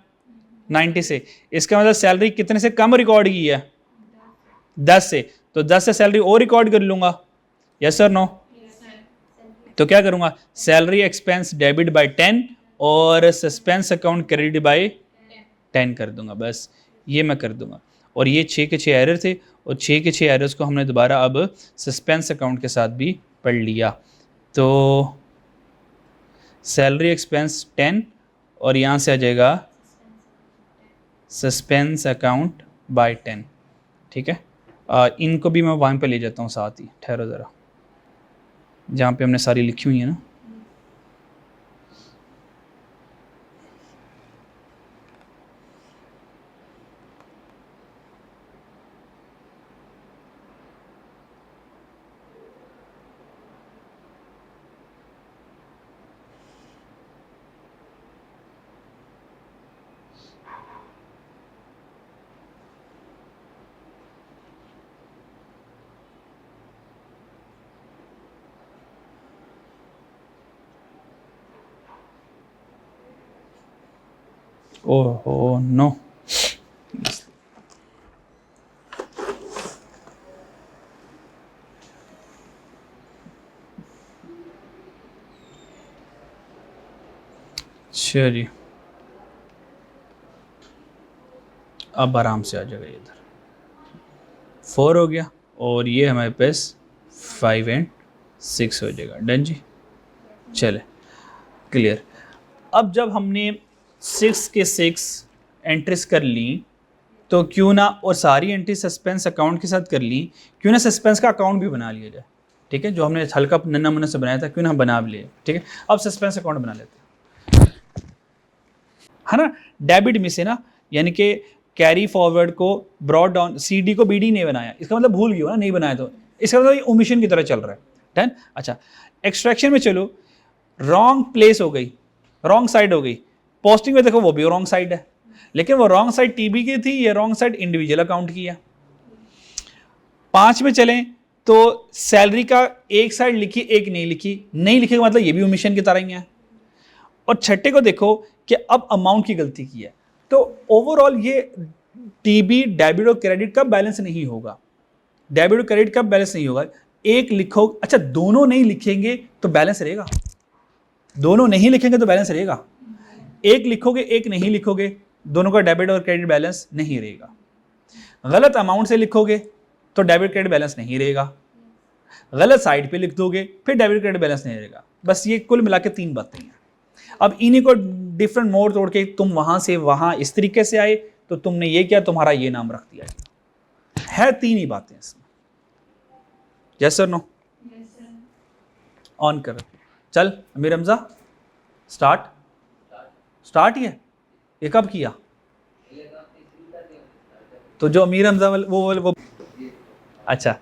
90 से, इसका मतलब सैलरी कितने से कम रिकॉर्ड की है 10 से, तो 10 से सैलरी और रिकॉर्ड कर लूँगा, यस सर नो? तो क्या करूँगा, सैलरी एक्सपेंस डेबिट बाय 10 और सस्पेंस अकाउंट क्रेडिट बाय 10 कर दूंगा, बस ये मैं कर दूंगा। और ये 6 के 6 एरर थे, और 6 के 6 एरर्स को हमने दोबारा अब सस्पेंस अकाउंट के साथ भी पढ़ लिया। तो सैलरी एक्सपेंस 10 और यहाँ से आ जाएगा सस्पेंस अकाउंट बाय 10, ठीक है। इनको भी मैं वहाँ पे ले जाता हूँ साथ ही, ठहरो ज़रा, जहाँ पे हमने सारी लिखी हुई है ना। ओह नो, चलिए अब आराम से आ जाएगा, इधर 4 हो गया, और ये हमारे पास 5 एंड 6 हो जाएगा। डन जी। चले क्लियर। अब जब हमने 6 के 6 एंट्रीज कर ली, तो क्यों ना, और सारी एंट्री सस्पेंस अकाउंट के साथ कर ली, क्यों ना सस्पेंस का अकाउंट भी बना लिया जाए, ठीक है, जो हमने हल्का नन्ना मुन्ना से बनाया था, क्यों ना हम बना भी लिए, ठीक है। अब सस्पेंस अकाउंट बना लेते हैं, है ना। डेबिट में से ना, यानी कि कैरी फॉरवर्ड को ब्रॉड डाउन, CD को BD नहीं बनाया, इसका मतलब भूल गया ना, नहीं बनाया तो इसका मतलब ओमिशन की तरह चल रहा है, डन। अच्छा, एक्सट्रैक्शन में चलो, रॉन्ग प्लेस हो गई, रॉन्ग साइड हो गई, पोस्टिंग में देखो वो भी रॉन्ग साइड है, लेकिन वो रॉन्ग साइड TB की थी, ये रॉन्ग साइड इंडिविजुअल अकाउंट की है। 5 में चलें तो सैलरी का एक साइड लिखी, एक नहीं लिखी, नहीं लिखे का मतलब ये भी ओमिशन की तरह ही है। और छठे को देखो कि अब अमाउंट की गलती की है, तो ओवरऑल ये TB डेबिट और क्रेडिट का बैलेंस नहीं होगा, डेबिट और क्रेडिट का बैलेंस नहीं होगा। एक लिखो, अच्छा दोनों नहीं लिखेंगे तो बैलेंस रहेगा, दोनों नहीं लिखेंगे तो बैलेंस रहेगा, एक लिखोगे एक नहीं लिखोगे, दोनों का डेबिट और क्रेडिट बैलेंस नहीं रहेगा। गलत अमाउंट से लिखोगे तो डेबिट क्रेडिट बैलेंस नहीं रहेगा, गलत साइड पे लिख दोगे फिर डेबिट क्रेडिट बैलेंस नहीं रहेगा। बस ये कुल मिला के 3 बातें हैं। अब इन्हीं को डिफरेंट मोड तोड़ के तुम वहां से वहां इस तरीके से आए, तो तुमने ये किया, तुम्हारा ये नाम रख दिया है। 3 ही बातें इसमें, यस सर नो? ऑन कर, चल अमीर हमजा स्टार्ट ही है, ये कब किया? तो जो अमीर हमजा वो अच्छा,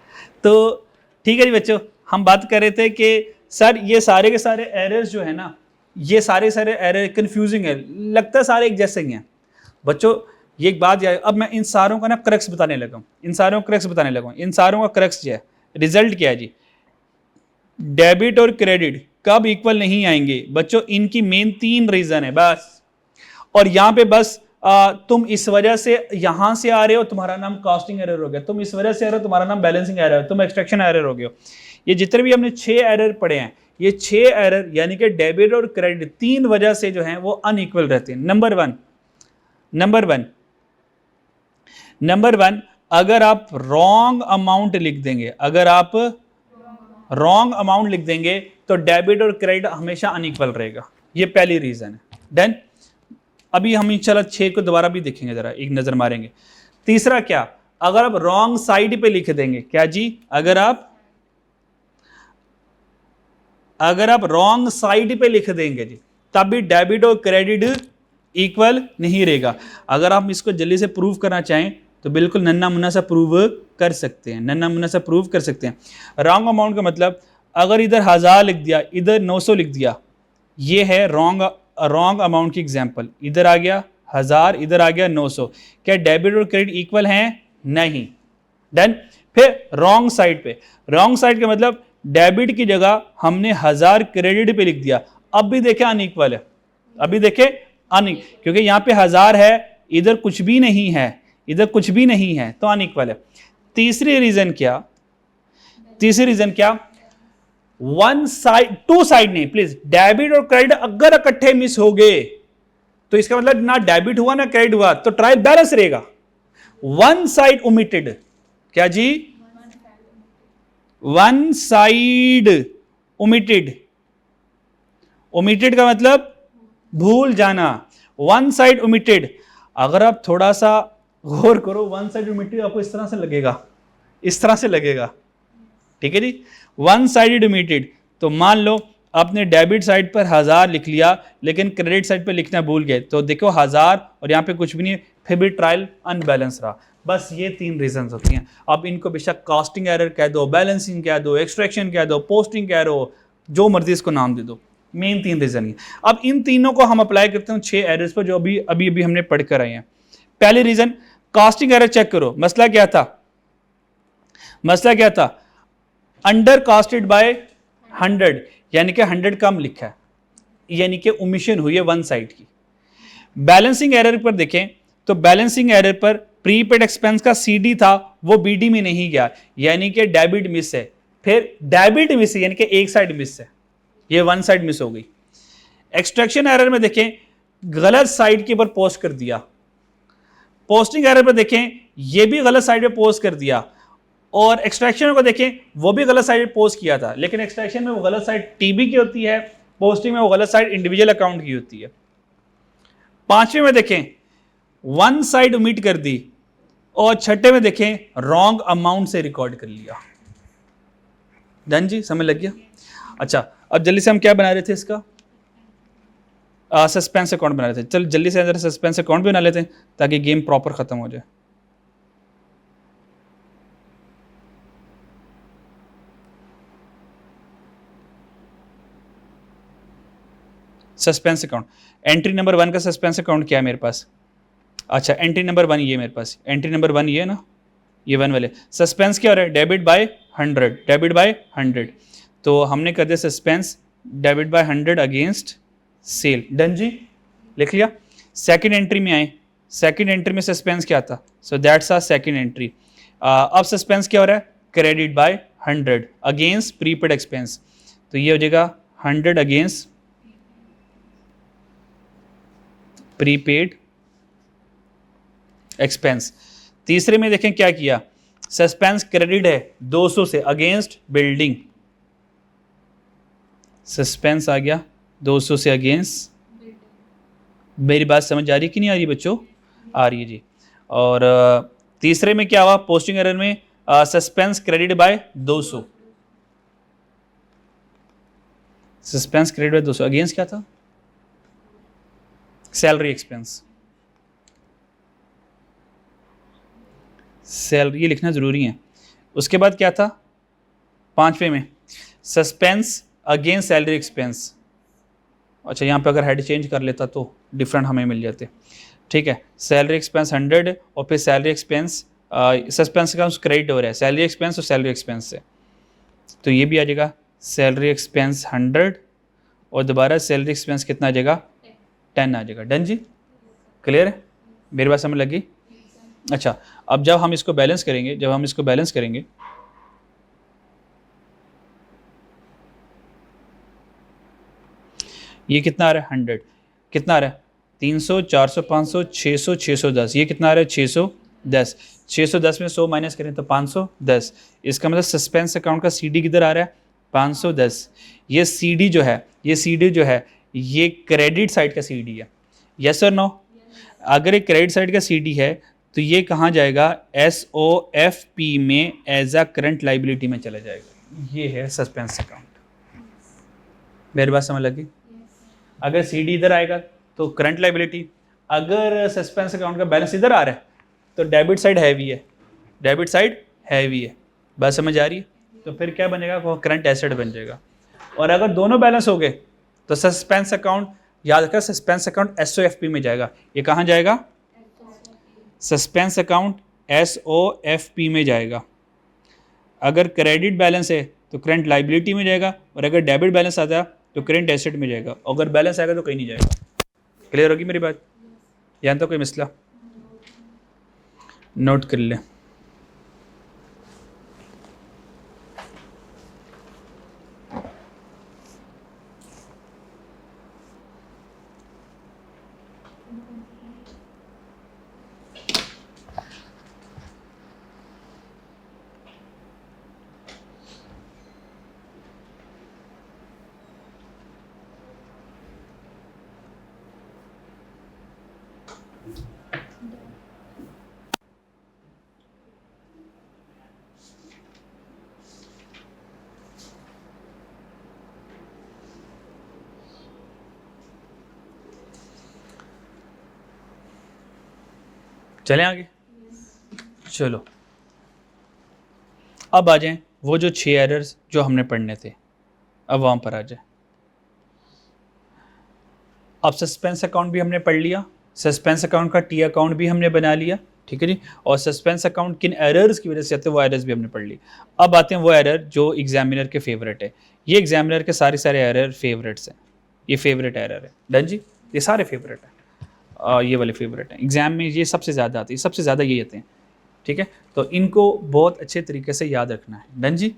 तो ठीक है जी बच्चों, हम बात कर रहे थे कि सर ये सारे के सारे एरर्स जो है ना, ये सारे एरर कंफ्यूजिंग है, लगता है सारे एक जैसे ही हैं बच्चों। ये एक बात याद, अब मैं इन सारों का ना क्रक्स बताने लगा हूँ, इन सारों का क्रक्स जो है, रिजल्ट क्या है जी? डेबिट और क्रेडिट कब इक्वल नहीं आएंगे बच्चों? इनकी मेन 3 रीजन है बस, और यहाँ पे बस तुम इस वजह से यहां से आ रहे हो, तुम्हारा नाम कास्टिंग एरर हो गया, तुम इस वजह से आ रहे हो, तुम्हारा नाम बैलेंसिंग एरर, तुम एक्सट्रैक्शन एरर हो गए हो। ये जितने भी हमने 6 एरर पढ़े हैं, ये 6 एरर यानी कि डेबिट और क्रेडिट 3 वजह से जो है वो अनइक्वल रहते हैं। नंबर वन, अगर आप रॉन्ग अमाउंट लिख देंगे, तो डेबिट और क्रेडिट हमेशा अनइक्वल रहेगा, ये पहली रीजन है। डन। अभी हम इंशाल्लाह 6 को दोबारा भी देखेंगे, जरा एक नजर मारेंगे। तीसरा क्या, अगर आप रॉन्ग साइड पे लिख देंगे, क्या जी? अगर आप रॉन्ग साइड पे लिख देंगे जी, तब भी डेबिट और क्रेडिट इक्वल नहीं रहेगा। अगर आप इसको जल्दी से प्रूव करना चाहें तो बिल्कुल नन्ना मुन्ना सा प्रूव कर सकते हैं, रॉन्ग अमाउंट का मतलब, अगर इधर 1000 लिख दिया, इधर 900 लिख दिया, ये है रॉन्ग अमाउंट की एग्जांपल। इधर आ गया 1000, इधर आ गया 900, क्या डेबिट और क्रेडिट इक्वल हैं? नहीं। डन। फिर रॉन्ग साइड का मतलब, डेबिट की जगह हमने 1000 क्रेडिट पे लिख दिया, अब भी देखें अनइक्वल है, क्योंकि यहां पे 1000 है, इधर कुछ भी नहीं है, तो अनइक्वल है। तीसरी रीजन क्या, टू साइड नहीं, प्लीज, डेबिट और क्रेडिट अगर इकट्ठे मिस हो गए तो इसका मतलब ना डेबिट हुआ ना क्रेडिट हुआ, तो ट्रायल बैलेंस रहेगा। वन साइड ओमिटेड, क्या जी? वन साइड ओमिटेड का मतलब भूल जाना, वन साइड ओमिटेड। अगर आप थोड़ा सा गौर करो, वन साइड ओमिटेड आपको इस तरह से लगेगा, ठीक है जी, वन साइडेड ओमिटेड। तो मान लो आपने डेबिट साइड पर 1000 लिख लिया, लेकिन क्रेडिट साइड पर लिखना भूल गए, तो देखो 1000 और यहाँ पे कुछ भी नहीं, फिर भी ट्रायल अनबैलेंस रहा। बस ये 3 रीजन होती हैं। अब इनको बेशक कास्टिंग एरर कह दो, बैलेंसिंग कह दो, एक्सट्रैक्शन कह दो, पोस्टिंग कह दो, जो मर्जी इसको नाम दे दो, मेन 3 रीजन है। अब इन तीनों को हम अप्लाई करते हैं 6 एरर्स पर, जो अभी हमने पढ़ कर आए हैं। पहले रीजन, कास्टिंग एरर चेक करो, मसला क्या था? अंडर कास्टेड बाय 100, यानी कि 100 कम लिखा है, यानी कि ओमिशन हुई है वन साइड की। बैलेंसिंग एरर पर देखें तो बैलेंसिंग एरर पर प्रीपेड एक्सपेंस का CD था, वो BD में नहीं गया, यानी कि डेबिट मिस है। फिर डेबिट मिस है, यानी कि एक साइड मिस है, ये वन साइड मिस हो गई। एक्सट्रैक्शन एरर में देखें, गलत साइड के ऊपर पोस्ट कर दिया। पोस्टिंग एरर पर देखें, ये भी गलत साइड पे पोस्ट कर दिया। और एक्सट्रैक्शन को देखें, वो भी गलत साइड पोस्ट किया था, लेकिन एक्सट्रैक्शन में वो गलत साइड TB की होती है, पोस्टिंग में वो गलत साइड इंडिविजुअल अकाउंट की होती है। 5वें में देखें, वन साइड ओमिट कर दी, और छठे में देखें रॉन्ग अमाउंट से रिकॉर्ड कर लिया। डन जी, समझ लग गया। अच्छा, अब जल्दी से हम क्या बना रहे थे इसका, सस्पेंस अकाउंट बना रहे थे। चल जल्दी से अंदर सस्पेंस अकाउंट भी बना लेते हैं ताकि गेम प्रॉपर खत्म हो जाए। सस्पेंस अकाउंट, एंट्री नंबर 1 का सस्पेंस अकाउंट क्या है मेरे पास? अच्छा, एंट्री नंबर 1 ये मेरे पास, एंट्री नंबर 1 ये है ना, ये 1 वाले। सस्पेंस क्या हो रहा है? Debit by 100, debit by 100। तो हमने कर दिया suspense debit by 100 against sale. Done जी, लिख लिया। सेकंड एंट्री में आए, सेकंड एंट्री में सस्पेंस क्या था? So that's a second entry. अब सस्पेंस क्या हो रहा है? Credit by 100 against prepaid expense. तो ये हो जाएगा 100 अगेंस्ट प्रीपेड एक्सपेंस। तीसरे में देखें क्या किया, सस्पेंस क्रेडिट है 200 से अगेंस्ट बिल्डिंग। सस्पेंस आ गया 200 से अगेंस्ट। मेरी बात समझ आ रही कि नहीं आ रही बच्चों? आ रही है जी। और तीसरे में क्या हुआ, पोस्टिंग एरर में suspense credit by 200, suspense credit by 200 against क्या था? Salary expense. सैलरी ये लिखना जरूरी है। उसके बाद क्या था पांचवें में? Suspense against salary expense. अच्छा, यहाँ पे अगर हेड चेंज कर लेता तो डिफरेंट हमें मिल जाते। ठीक है, सैलरी एक्सपेंस 100 और फिर सैलरी एक्सपेंस, सस्पेंस का क्रेडिट हो रहा है सैलरी एक्सपेंस और सैलरी एक्सपेंस से, तो ये भी आ जाएगा सैलरी एक्सपेंस 100 और दोबारा सैलरी एक्सपेंस कितना आ जाएगा? 10 आ जाएगा। डन जी, क्लियर है? मेरी बात समझ लगी? अच्छा, अब जब हम इसको बैलेंस करेंगे, जब हम इसको बैलेंस करेंगे, ये कितना आ रहा है? 100 कितना आ रहा है? 300, 400, 500, 600, 610। ये कितना आ रहा है? 610। 610 में 100 माइनस करें तो 510। इसका मतलब सस्पेंस अकाउंट का सीडी किधर आ रहा है? 510। ये सीडी जो है, ये सीडी जो है ये क्रेडिट साइड का सीडी है। यस और नो? अगर ये क्रेडिट साइड का सीडी है तो ये कहाँ जाएगा? SOFP में एज अ करंट लाइबिलिटी में चला जाएगा। ये है सस्पेंस अकाउंट। मेरी बात समझ लगी? अगर सीडी इधर आएगा तो करंट लाइबिलिटी, अगर सस्पेंस अकाउंट का बैलेंस इधर आ रहा है तो डेबिट साइड हैवी है, डेबिट साइड हैवी है। बात समझ आ रही है? तो फिर क्या बनेगा? वो करंट एसेट बन जाएगा। और अगर दोनों बैलेंस हो गए तो सस्पेंस अकाउंट, याद रखा, सस्पेंस अकाउंट SOFP में जाएगा। ये कहाँ जाएगा? सस्पेंस अकाउंट SOFP में जाएगा। अगर क्रेडिट बैलेंस है तो करंट लाइबिलिटी में जाएगा, और अगर डेबिट बैलेंस आता है तो करंट एसेट में जाएगा। अगर बैलेंस आएगा तो कहीं नहीं जाएगा। क्लियर होगी मेरी बात? यहाँ तो कोई मसला? नोट कर ले। चलें आगे? चलो, अब आ जाएं वो जो 6 एरर्स जो हमने पढ़ने थे, अब वहाँ पर आ जाए। अब सस्पेंस अकाउंट भी हमने पढ़ लिया, सस्पेंस अकाउंट का T अकाउंट भी हमने बना लिया, ठीक है जी। और सस्पेंस अकाउंट किन एरर्स की वजह से आते हैं वो एरर्स भी हमने पढ़ ली। अब आते हैं वो एरर जो एग्जामिनर के फेवरेट है। ये एग्जामिनर के सारे एरर फेवरेट्स हैं, ये फेवरेट एरर है। डन जी, ये सारे फेवरेट हैं, ये वाले फेवरेट हैं। एग्जाम में ये सबसे ज़्यादा आती है, सबसे ज़्यादा ये आते हैं, ठीक है। तो इनको बहुत अच्छे तरीके से याद रखना है। डन जी,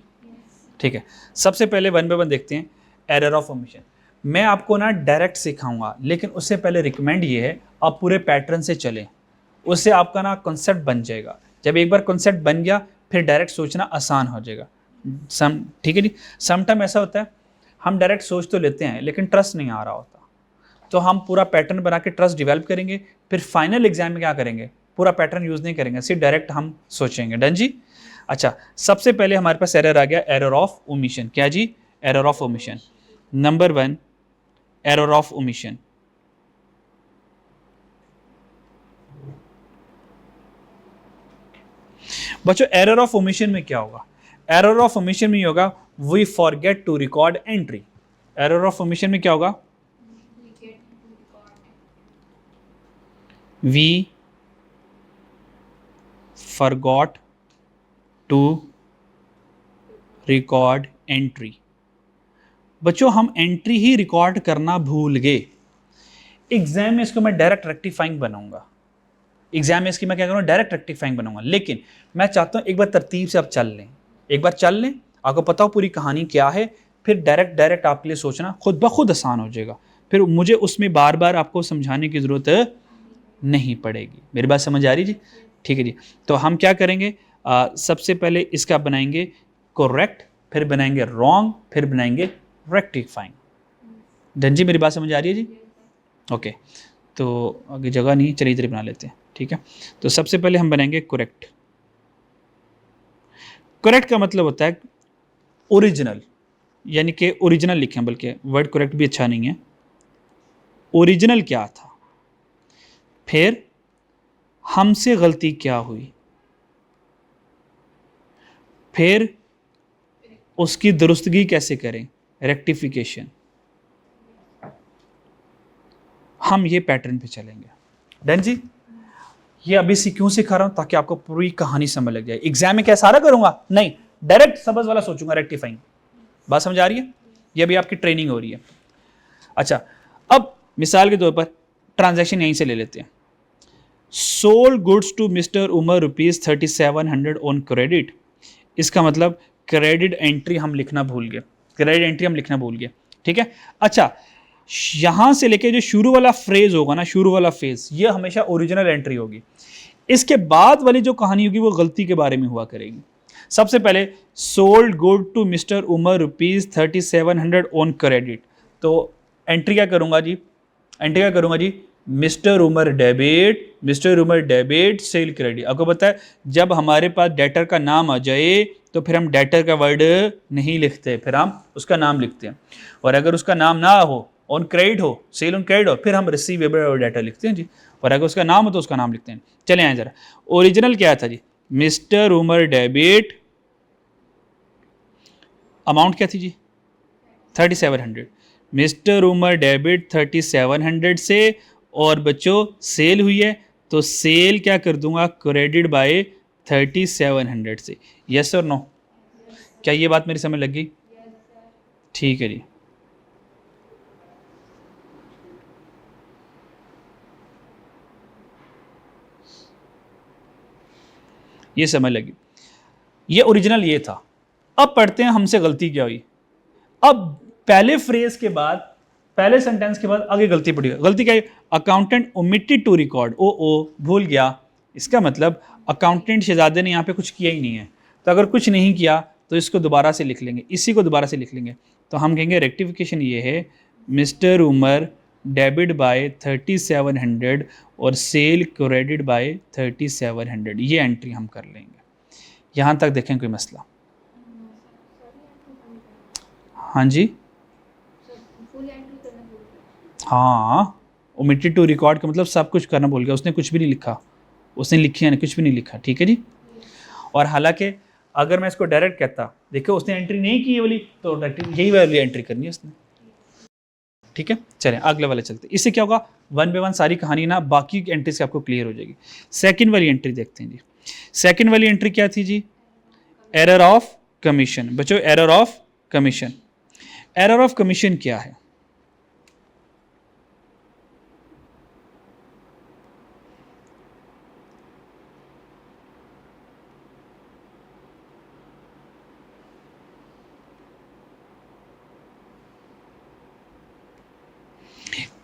ठीक है। सबसे पहले 1 बाय 1 देखते हैं। एरर ऑफ ओमिशन मैं आपको ना डायरेक्ट सिखाऊंगा, लेकिन उससे पहले रिकमेंड ये है आप पूरे पैटर्न से चलें, उससे आपका ना कॉन्सेप्ट बन जाएगा। जब एक बार कॉन्सेप्ट बन गया फिर डायरेक्ट सोचना आसान हो जाएगा। ठीक है जी। समटाइम ऐसा होता है हम डायरेक्ट सोच तो लेते हैं लेकिन ट्रस्ट नहीं आ रहा होता, तो हम पूरा पैटर्न बना के ट्रस्ट डेवलप करेंगे, फिर फाइनल एग्जाम में क्या करेंगे? पूरा पैटर्न यूज नहीं करेंगे, सिर्फ डायरेक्ट हम सोचेंगे। डन जी। अच्छा, सबसे पहले हमारे पास एरर आ गया, एरर ऑफ ओमिशन। क्या जी? Error of omission. Number 1, error of omission. बच्चों एरर ऑफ ओमिशन में क्या होगा? एरर ऑफ ओमिशन में होगा we forget to record entry. Error of omission में क्या होगा? We forgot to record entry. बच्चों हम एंट्री ही रिकॉर्ड करना भूल गए। एग्जाम में इसको मैं डायरेक्ट रेक्टिफाइंग बनाऊंगा, एग्जाम में इसकी मैं क्या करूँगा? डायरेक्ट रेक्टिफाइंग बनाऊंगा। लेकिन मैं चाहता हूं एक बार तरतीब से आप चल लें, एक बार चल लें, आपको पता हो पूरी कहानी क्या है, फिर डायरेक्ट आपके लिए सोचना खुद ब खुद आसान हो जाएगा। फिर मुझे उसमें बार बार आपको समझाने की ज़रूरत नहीं पड़ेगी। मेरी बात समझ आ रही जी? ठीक है जी। तो हम क्या करेंगे, सबसे पहले इसका बनाएंगे करेक्ट, फिर बनाएंगे रॉन्ग, फिर बनाएंगे रेक्टिफाइंग। डन जी, मेरी बात समझ आ रही है जी? ओके, तो आगे जगह नहीं, चलिए इधर बना लेते हैं। ठीक है, तो सबसे पहले हम बनाएंगे करेक्ट। करेक्ट का मतलब होता है ओरिजिनल, यानी कि ओरिजिनल लिखें, बल्कि वर्ड करेक्ट भी अच्छा नहीं है। ओरिजिनल क्या था, फिर हमसे गलती क्या हुई, फिर उसकी दुरुस्तगी कैसे करें, रेक्टिफिकेशन। हम ये पैटर्न पे चलेंगे। डन जी। ये अभी से क्यों सिखा रहा हूं? ताकि आपको पूरी कहानी समझ लग जाए। एग्जाम में क्या सारा करूंगा? नहीं, डायरेक्ट सबस वाला सोचूंगा, रेक्टिफाइंग। बात समझ आ रही है? ये अभी आपकी ट्रेनिंग हो रही है। अच्छा, अब मिसाल के तौर पर ट्रांजैक्शन यहीं से ले लेते हैं। Sold goods to mister Umar ₹3700 on credit. इसका मतलब क्रेडिट एंट्री हम लिखना भूल गए, क्रेडिट एंट्री हम लिखना भूल गए। ठीक है। अच्छा, यहां से लेके जो शुरू वाला फ्रेज होगा ना, शुरू वाला फेज, ये हमेशा ओरिजिनल एंट्री होगी। इसके बाद वाली जो कहानी होगी वो गलती के बारे में हुआ करेगी। सबसे पहले sold good to mister Umar ₹3700 on credit. तो एंट्री क्या करूंगा जी? एंट्री क्या करूंगा जी? Mister Umar debit, mister Umar debit sale credit. आपको पता है जब हमारे पास डेटर का नाम आ जाए तो फिर हम डेटर का वर्ड नहीं लिखते, फिर हम उसका नाम लिखते हैं। और अगर उसका नाम ना हो, ऑन क्रेडिट हो, सेल ऑन क्रेडिट हो, फिर हम रिसीवेबल और डेटा लिखते हैं जी। और अगर उसका नाम हो तो उसका नाम लिखते हैं। चले आए जरा, ओरिजिनल क्या था जी? मिस्टर उमर डेबिट, अमाउंट क्या थी जी? 3700। मिस्टर उमर डेबिट 3700 से, और बच्चों सेल हुई है तो सेल क्या कर दूंगा? क्रेडिट बाय 3700 से। यस और नो? क्या ये बात मेरी समझ लग गई? ठीक है जी। ये समझ लगी। ये ओरिजिनल ये था। अब पढ़ते हैं हमसे गलती क्या हुई। अब पहले फ्रेज के बाद, पहले सेंटेंस के बाद आगे गलती पड़ी। गलती क्या है? अकाउंटेंट ओमिटेड टू रिकॉर्ड, ओ भूल गया। इसका मतलब अकाउंटेंट शहजादे ने यहाँ पे कुछ किया ही नहीं है। तो अगर कुछ नहीं किया तो इसको दोबारा से लिख लेंगे, इसी को दोबारा से लिख लेंगे। तो हम कहेंगे रेक्टिफिकेशन ये है, मिस्टर उमर डेबिट बाय 3700 और सेल क्रेडिट बाय 3700। ये एंट्री हम कर लेंगे। यहाँ तक देखें कोई मसला? हाँ जी, हाँ। ओमिटेड टू रिकॉर्ड का मतलब सब कुछ करना भूल गया, उसने कुछ भी नहीं लिखा, उसने लिखी है कुछ भी नहीं लिखा। ठीक है जी। और हालांकि अगर मैं इसको डायरेक्ट कहता, देखो उसने एंट्री नहीं की ये वाली, तो यही वाली एंट्री करनी है उसने। ठीक है, चलें अगले वाले चलते। इससे क्या होगा? 1 by 1 सारी कहानी ना बाकी की एंट्री से आपको क्लियर हो जाएगी। सेकंड वाली एंट्री देखते हैं जी। सेकंड वाली एंट्री क्या थी जी? Error of commission. बच्चों error of commission, error of commission क्या है?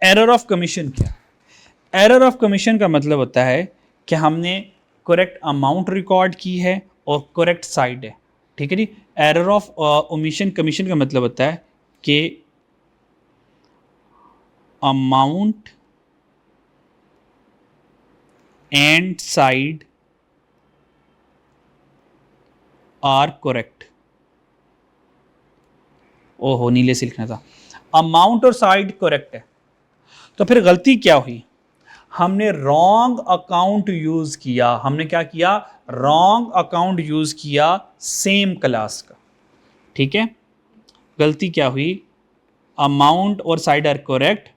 एरर ऑफ कमीशन क्या? एरर ऑफ कमीशन का मतलब होता है कि हमने करेक्ट अमाउंट रिकॉर्ड की है और करेक्ट साइड है। ठीक है जी। एरर ऑफ ओमिशन कमीशन का मतलब होता है कि amount and side are correct. ओहो, नीले से लिखना था। अमाउंट और साइड करेक्ट है, तो फिर गलती क्या हुई? हमने रॉन्ग अकाउंट यूज किया। हमने क्या किया? रॉन्ग अकाउंट यूज किया सेम क्लास का। ठीक है, गलती क्या हुई? अमाउंट और side are correct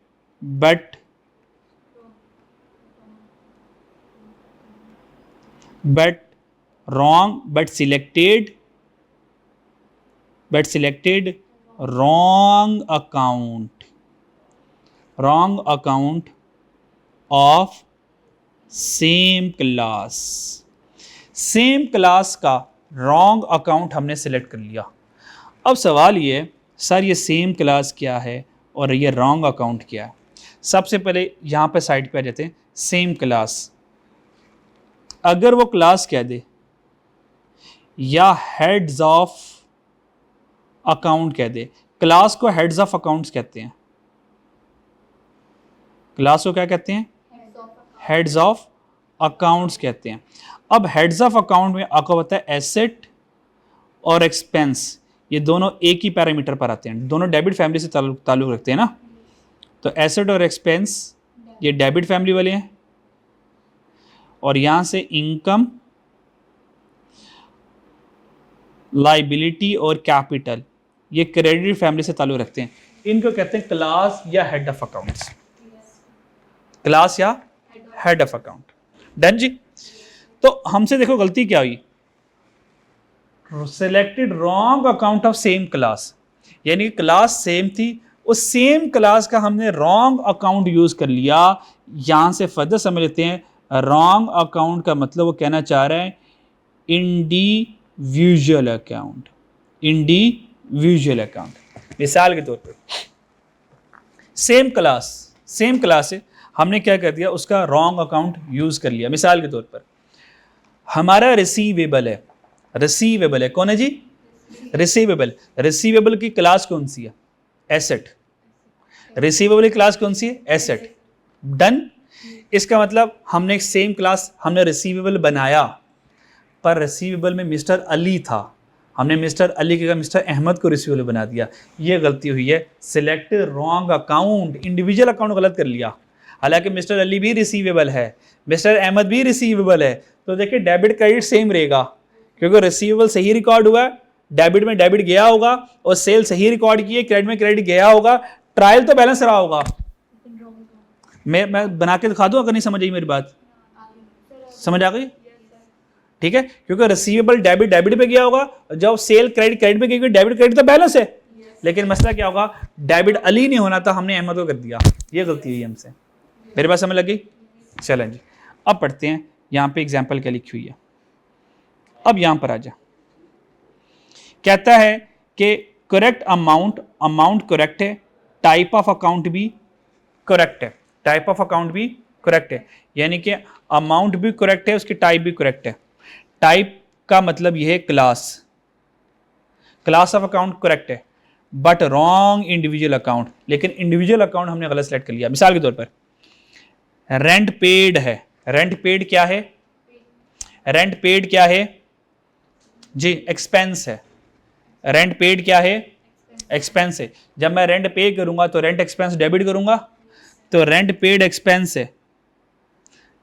but wrong, but selected wrong account of same class का रॉन्ग अकाउंट हमने सेलेक्ट कर लिया। अब सवाल ये, सर ये सेम क्लास क्या है और ये रॉन्ग अकाउंट क्या है? सबसे पहले यहाँ पे साइड पे आ जाते हैं। सेम क्लास, अगर वो क्लास कह दे या हेड्स ऑफ अकाउंट कह दे, क्लास को हेड्स ऑफ अकाउंट्स कहते हैं। क्लास को क्या कहते हैं? हेड्स ऑफ अकाउंट्स कहते हैं। अब हेड्स ऑफ अकाउंट में आपको पता है एसेट और एक्सपेंस, ये दोनों एक ही पैरामीटर पर आते हैं, दोनों डेबिट फैमिली से ताल्लुक रखते हैं ना। तो एसेट और एक्सपेंस ये डेबिट फैमिली वाले हैं, और यहां से इनकम, लाइबिलिटी और कैपिटल ये क्रेडिट फैमिली से ताल्लुक रखते हैं। इनको कहते हैं क्लास या हेड ऑफ अकाउंट्स। क्लास या हेड ऑफ अकाउंट। डन जी। तो हमसे देखो गलती क्या हुई? Selected wrong account of same class, यानी क्लास सेम थी, उस सेम क्लास का हमने रॉन्ग अकाउंट यूज कर लिया। यहां से फर्दर समझ लेते हैं, रॉन्ग अकाउंट का मतलब वो कहना चाह रहे हैं इंडिविजुअल अकाउंट। Individual account. मिसाल के तौर पर सेम क्लास है, हमने क्या कर दिया? उसका रॉन्ग अकाउंट यूज कर लिया। मिसाल के तौर पर हमारा रिसीवेबल है, कौन है जी? रिसीवेबल की क्लास कौन सी है? एसेट। रिसीवेबल की क्लास कौन सी है? एसेट। डन। इसका मतलब हमने एक सेम क्लास हमने रिसीवेबल बनाया, पर रिसीवेबल में मिस्टर अली था, हमने मिस्टर अली के मिस्टर अहमद को रिसीवेबल बना दिया। ये गलती हुई है। Select wrong account, individual account गलत कर लिया। हालांकि मिस्टर अली भी रिसीवेबल है, मिस्टर अहमद भी रिसीवेबल है, तो देखिए डेबिट क्रेडिट सेम रहेगा, क्योंकि रिसीवेबल सही रिकॉर्ड हुआ है, डेबिट में डेबिट गया होगा, और सेल सही रिकॉर्ड की है, क्रेडिट में क्रेडिट गया होगा, ट्रायल तो बैलेंस रहा होगा। मैं बना के दिखा दूं अगर नहीं समझ आई मेरी बात? समझ आ गई? ठीक है, क्योंकि रिसीवेबल डेबिट पे गया होगा, जब सेल क्रेडिट पे गई, डेबिट क्रेडिट तो बैलेंस है, लेकिन मसला क्या होगा? डेबिट अली नहीं होना था, हमने अहमद को कर दिया। ये गलती हुई हमसे। मेरी बात समझ लग गई? चलें जी, अब पढ़ते हैं यहां पे एग्जाम्पल क्या लिखी हुई है। अब यहां पर आ जा, कहता है कि करेक्ट अमाउंट करेक्ट है, टाइप ऑफ अकाउंट भी करेक्ट है, यानी कि अमाउंट भी करेक्ट है, उसकी टाइप भी करेक्ट है। टाइप का मतलब यह है क्लास ऑफ अकाउंट करेक्ट है, बट रॉन्ग इंडिविजुअल अकाउंट, लेकिन इंडिविजुअल अकाउंट हमने गलत सेलेक्ट कर लिया। मिसाल के तौर पर रेंट पेड है। रेंट पेड क्या है जी? एक्सपेंस है। रेंट पेड क्या है? एक्सपेंस है। जब मैं रेंट पे करूंगा तो रेंट एक्सपेंस डेबिट करूंगा, तो रेंट पेड एक्सपेंस है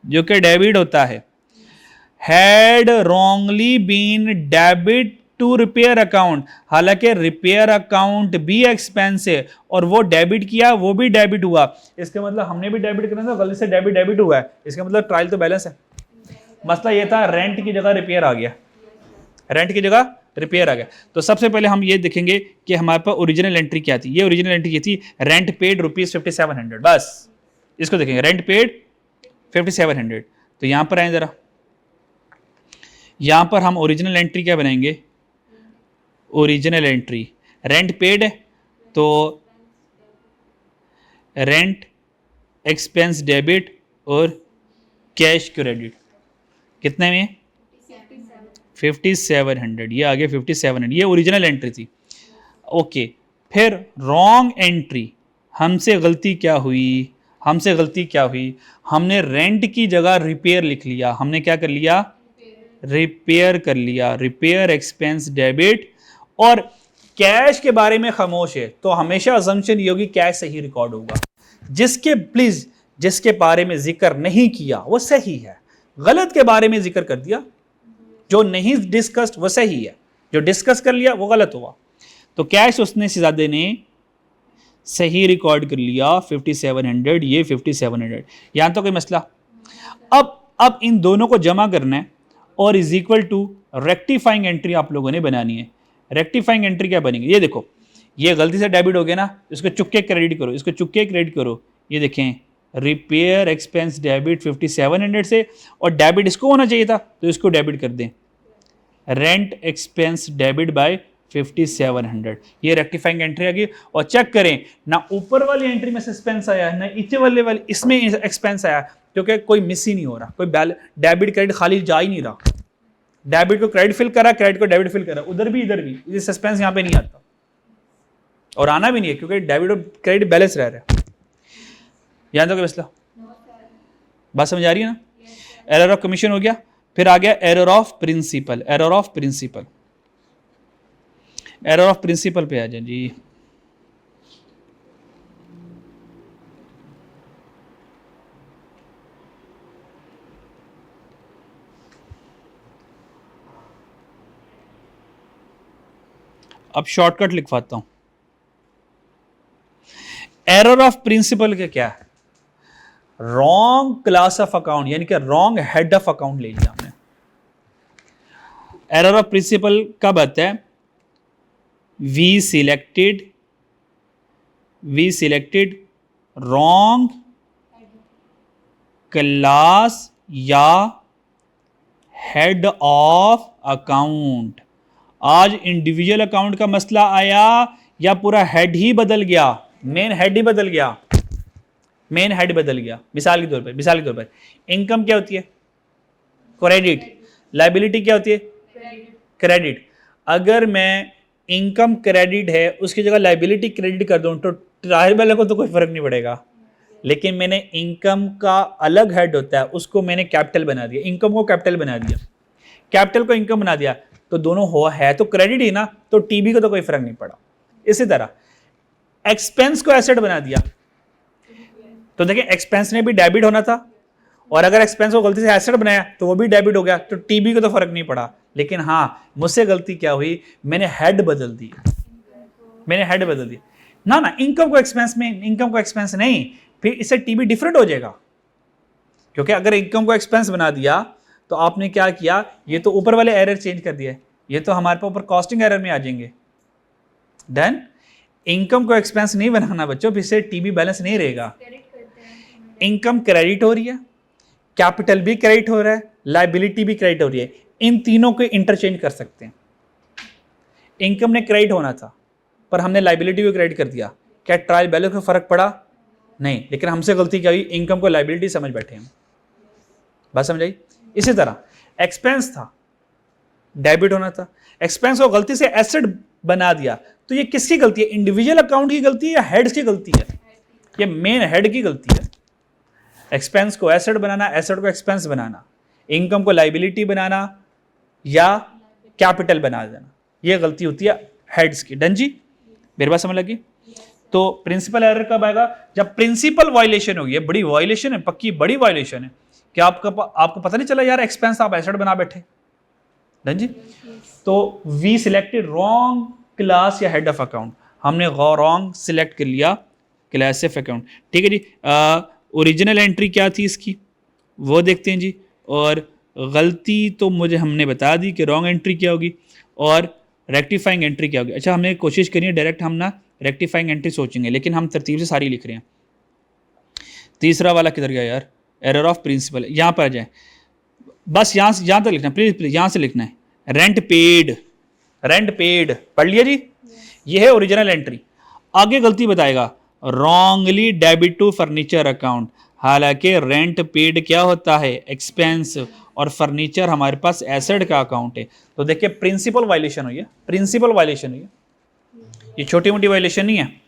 जो कि डेबिट होता है। Had wrongly been debit to repair account, हालांकि रिपेयर अकाउंट भी एक्सपेंस है और वो डेबिट किया, वो भी डेबिट हुआ। इसका मतलब हमने भी डेबिट करना था, गलती से डेबिट हुआ है, इसका मतलब ट्रायल तो बैलेंस है। मसला ये था रेंट की जगह रिपेयर आ गया, तो सबसे पहले हम ये देखेंगे कि हमारे पास ओरिजिनल एंट्री क्या थी। ये ओरिजिनल एंट्री थी रेंट पेड ₹5700, बस इसको देखेंगे, रेंट पेड 5700। तो यहां पर आए जरा, यहां पर हम ओरिजिनल एंट्री क्या बनाएंगे? ओरिजिनल एंट्री रेंट पेड है तो रेंट एक्सपेंस डेबिट और कैश क्रेडिट कितने में? 5700। ये आ गया 5700, ये ओरिजिनल एंट्री थी। ओके, फिर रॉन्ग एंट्री, हमसे गलती क्या हुई? हमसे गलती क्या हुई, हमने रेंट की जगह रिपेयर लिख लिया। हमने क्या कर लिया, रिपेयर कर लिया, रिपेयर एक्सपेंस डेबिट। और कैश के बारे में खामोश है, तो हमेशा अजम्पशन ये होगी कैश सही रिकॉर्ड होगा। जिसके बारे में जिक्र नहीं किया वो सही है, गलत के बारे में जिक्र कर दिया, जो नहीं डिस्कस्ड वो सही है, जो डिस्कस कर लिया वो गलत हुआ। तो कैश उसने शहजादे ने सही रिकॉर्ड कर लिया 5700, ये 5700, यहां तो कोई मसला। अब इन दोनों को जमा करना है और is equal to rectifying entry आप लोगों ने बनानी है। रेक्टिफाइंग एंट्री क्या बनेगी, ये देखो, ये गलती से डेबिट हो गया ना, इसको चुपके क्रेडिट करो, इसको चुपके क्रेडिट करो। ये देखें, रिपेयर एक्सपेंस डेबिट 5700 से, और डेबिट इसको होना चाहिए था तो इसको डेबिट कर दें, रेंट एक्सपेंस डेबिट बाय 5700। ये रेक्टिफाइंग एंट्री आ गई। और चेक करें ना, ऊपर वाली एंट्री में सस्पेंस आया ना नीचे वाले इसमें एक्सपेंस आया, क्योंकि कोई मिस ही नहीं हो रहा, कोई डेबिट क्रेडिट खाली जा ही नहीं रहा। डेबिट को क्रेडिट फिल करा, क्रेडिट को डेबिट फिल करा, उधर भी इधर भी, ये सस्पेंस यहां पे नहीं आता और आना भी नहीं है, क्योंकि डेबिट और क्रेडिट बैलेंस रह रहा है। यहां तो क्या मसला, बात समझ आ रही है ना। एरर ऑफ कमीशन हो गया, फिर आ गया error of principle. Error of principle, error of principle पे आ जाए जी। अब शॉर्टकट लिखवाता हूं। एरर ऑफ प्रिंसिपल के क्या है, रॉन्ग क्लास ऑफ अकाउंट, यानी कि रॉन्ग हेड ऑफ अकाउंट ले लिया हमने। एरर ऑफ प्रिंसिपल कब आता है, वी सिलेक्टेड रॉन्ग क्लास या हेड ऑफ अकाउंट। आज इंडिविजुअल अकाउंट का मसला आया या पूरा हेड ही बदल गया, मेन हेड ही बदल गया, मेन हेड बदल गया। मिसाल के तौर पर इनकम क्या होती है, क्रेडिट। लायबिलिटी क्या होती है, क्रेडिट। अगर मैं इनकम क्रेडिट है उसकी जगह लायबिलिटी क्रेडिट कर दूं तो ट्रायल वाले को तो कोई फर्क नहीं पड़ेगा, लेकिन मैंने इनकम का अलग हेड होता है उसको मैंने कैपिटल बना दिया, इनकम को कैपिटल बना दिया, कैपिटल को इनकम बना दिया, तो दोनों हो है तो क्रेडिट ही ना, तो टीबी को तो कोई फर्क नहीं पड़ा। इसी तरह एक्सपेंस को एसेट बना दिया, तो देखिए एक्सपेंस ने भी डेबिट होना था, और अगर एक्सपेंस को गलती से एसेट बनाया तो वो भी डेबिट हो गया, तो टीबी को तो फर्क नहीं पड़ा। लेकिन हाँ, मुझसे गलती क्या हुई, मैंने हेड बदल दी, ना इनकम को एक्सपेंस में, इनकम को एक्सपेंस नहीं, फिर इससे टीबी डिफरेंट हो जाएगा। क्योंकि अगर इनकम को एक्सपेंस बना दिया तो आपने क्या किया, ये तो ऊपर वाले एरर चेंज कर दिया, ये तो हमारे पास ऊपर कॉस्टिंग एरर में आ जाएंगे। देन इनकम को एक्सपेंस नहीं बनाना बच्चों, फिर से टीबी बैलेंस नहीं रहेगा। इनकम क्रेडिट हो रही है, कैपिटल भी क्रेडिट हो रहा है, लायबिलिटी भी क्रेडिट हो रही है, इन तीनों को इंटरचेंज कर सकते हैं। इनकम ने क्रेडिट होना था पर हमने लायबिलिटी को क्रेडिट कर दिया, क्या ट्रायल बैलेंस में फर्क पड़ा, नहीं, लेकिन हमसे गलती क्या हुई, इनकम को लायबिलिटी समझ बैठे हम। बात समझ आई। इसी तरह एक्सपेंस था, डेबिट होना था, एक्सपेंस को गलती से एसेट बना दिया, तो ये किसकी गलती है, इंडिविजुअल अकाउंट की गलती है या हेड्स की गलती है, ये मेन हेड की गलती है। एक्सपेंस को एसेट बनाना, एसेट को एक्सपेंस बनाना, इनकम को लायबिलिटी बनाना या कैपिटल बना देना, ये गलती होती है हेड्स की। डन जी, मेरी बात समझ लगी। तो प्रिंसिपल एरर कब आएगा, जब प्रिंसिपल वायलेशन होगी, बड़ी वायलेशन है, पक्की बड़ी वायलेशन है, क्या आपको पता नहीं चला यार एक्सपेंस आप एसेट बना बैठे। डन जी। तो वी सिलेक्टेड रॉन्ग क्लास या हेड ऑफ अकाउंट, हमने रॉन्ग सिलेक्ट कर लिया क्लास ऑफ अकाउंट। ठीक है जी। ओरिजिनल एंट्री क्या थी इसकी वो देखते हैं जी, और गलती तो मुझे हमने बता दी कि रॉन्ग एंट्री क्या होगी और रेक्टिफाइंग एंट्री क्या होगी। अच्छा, हमने कोशिश करी है डायरेक्ट हम ना रेक्टिफाइंग एंट्री सोचेंगे, लेकिन हम तरतीब से सारी लिख रहे हैं। तीसरा वाला किधर गया यार, एरर ऑफ प्रिंसिपल, यहाँ पर आ जाए, बस यहाँ तक लिखना, प्लीज यहाँ से लिखना है। रेंट पेड पढ़ लिया जी, ये है ओरिजिनल एंट्री। आगे गलती बताएगा, wrongly debit to furniture account, हालांकि रेंट पेड क्या होता है, एक्सपेंस, और फर्नीचर हमारे पास एसेट का अकाउंट है। तो देखिए प्रिंसिपल वायलेशन हुई है, ये छोटी मोटी वायलेशन नहीं है।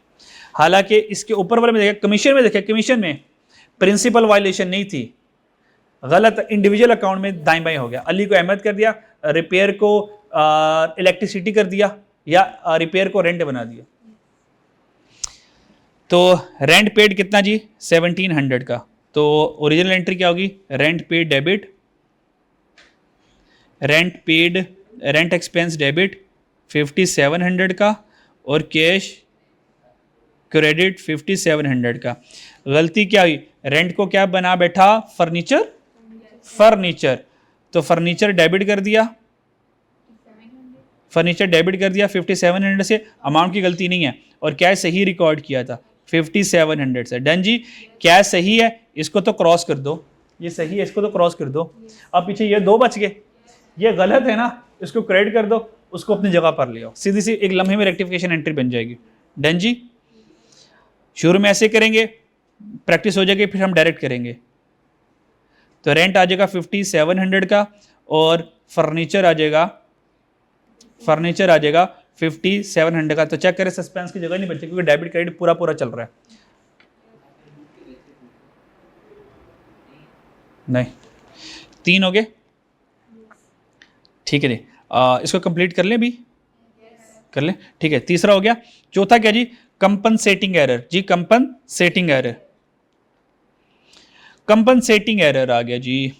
हालांकि इसके ऊपर वाले में देखिए, कमीशन में देखिए, कमीशन में प्रिंसिपल वायलेशन नहीं थी, गलत इंडिविजुअल अकाउंट में दाएं बाएं हो गया। अली को अहमद कर दिया, रिपेयर को इलेक्ट्रिसिटी कर दिया, या रिपेयर को रेंट बना दिया। तो रेंट पेड कितना जी 1700 का, तो ओरिजिनल एंट्री क्या होगी, rent paid debit, rent expense debit 5700 का, और कैश क्रेडिट 5700 का। गलती क्या हुई, रेंट को क्या बना बैठा, फर्नीचर, तो फर्नीचर डेबिट कर दिया, 5700 से, अमाउंट की गलती नहीं है, और कैश सही रिकॉर्ड किया था 5700 से। डन जी, कैश सही है, इसको तो क्रॉस कर दो, ये सही है, इसको तो क्रॉस कर दो। अब पीछे ये 2 बच गए, ये गलत है ना, इसको क्रेडिट कर दो, उसको अपनी जगह पर ले आओ, सीधी सी एक लम्हे में रेक्टिफिकेशन एंट्री बन जाएगी। डन जी, शुरू में ऐसे करेंगे, प्रैक्टिस हो जाएगी, फिर हम डायरेक्ट करेंगे। तो रेंट आ जाएगा 5700 का, और फर्नीचर आ जाएगा 5700 का। तो चेक करें, सस्पेंस की जगह नहीं बची, क्योंकि डेबिट क्रेडिट पूरा पूरा चल रहा है। नहीं, 3 हो गए, ठीक है जी। इसको कंप्लीट कर लें, अभी कर लें, ठीक है। तीसरा हो गया। चौथा क्या जी, कंपनसेटिंग एरर जी, कंपनसेटिंग एरर आ गया जी।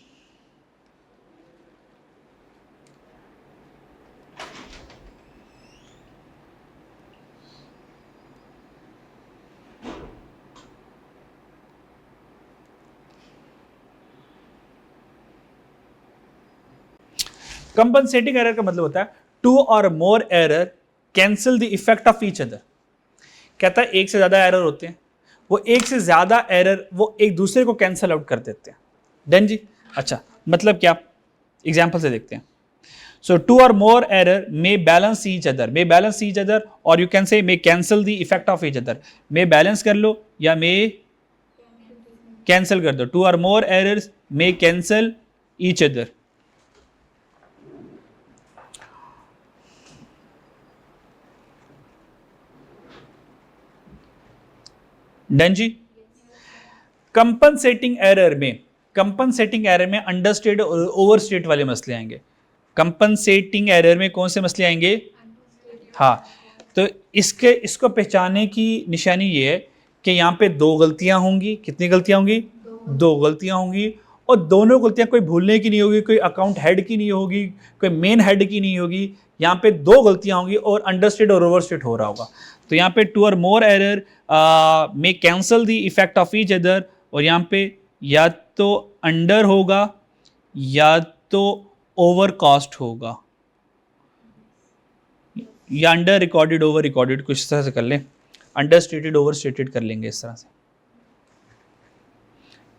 कंपनसेटिंग एरर का मतलब होता है 2 और more error cancel the effect of each other. कहता है एक से ज्यादा एरर होते हैं, वो एक से ज्यादा एरर वो एक दूसरे को कैंसिल आउट कर देते हैं। डन जी, अच्छा मतलब क्या, एग्जांपल से देखते हैं। सो 2 और मोर एरर मे बैलेंस ईच अदर, और you can say may cancel the effect of each other. May balance कर लो या मे कैंसिल कर दो। 2 और मोर errors may cancel each other. Done जी। कंपनसेटिंग एरर में अंडरस्टेट और ओवरस्टेट वाले मसले आएंगे। कंपनसेटिंग एरर में कौन से मसले आएंगे, हाँ, तो इसको पहचानने की निशानी ये है कि यहाँ पे 2 गलतियां होंगी। कितनी गलतियां होंगी, 2 गलतियां होंगी, और दोनों गलतियां कोई भूलने की नहीं होगी, कोई अकाउंट हेड की नहीं होगी, कोई मेन हेड की नहीं होगी। यहाँ पे 2 गलतियां होंगी और अंडरस्टेट और ओवरस्टेट हो रहा होगा। तो यहाँ पे 2 और मोर एरर में cancel the effect of each other, और यहाँ पे या तो अंडर होगा या तो ओवर कॉस्ट होगा, या अंडर रिकॉर्डेड ओवर रिकॉर्डेड, कुछ इस तरह से कर लें। अंडर स्टेटेड ओवर स्टेटेड कर लेंगे इस तरह से,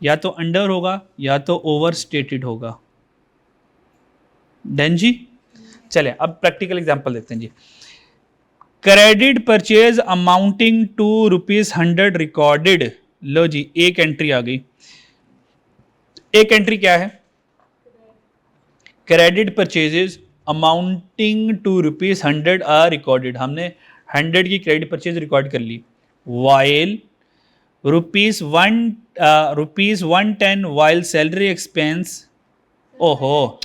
या तो अंडर होगा या तो ओवर स्टेटेड होगा। डन जी, चले अब प्रैक्टिकल एग्जांपल देखते हैं जी। Credit purchase amounting to ₹100 recorded. लो जी, एक एंट्री आ गई। एक एंट्री क्या है, credit purchases amounting to ₹100 are recorded. हमने 100 की क्रेडिट परचेज रिकॉर्ड कर ली। वाइल ₹110 वाइल सैलरी एक्सपेंस, ओहो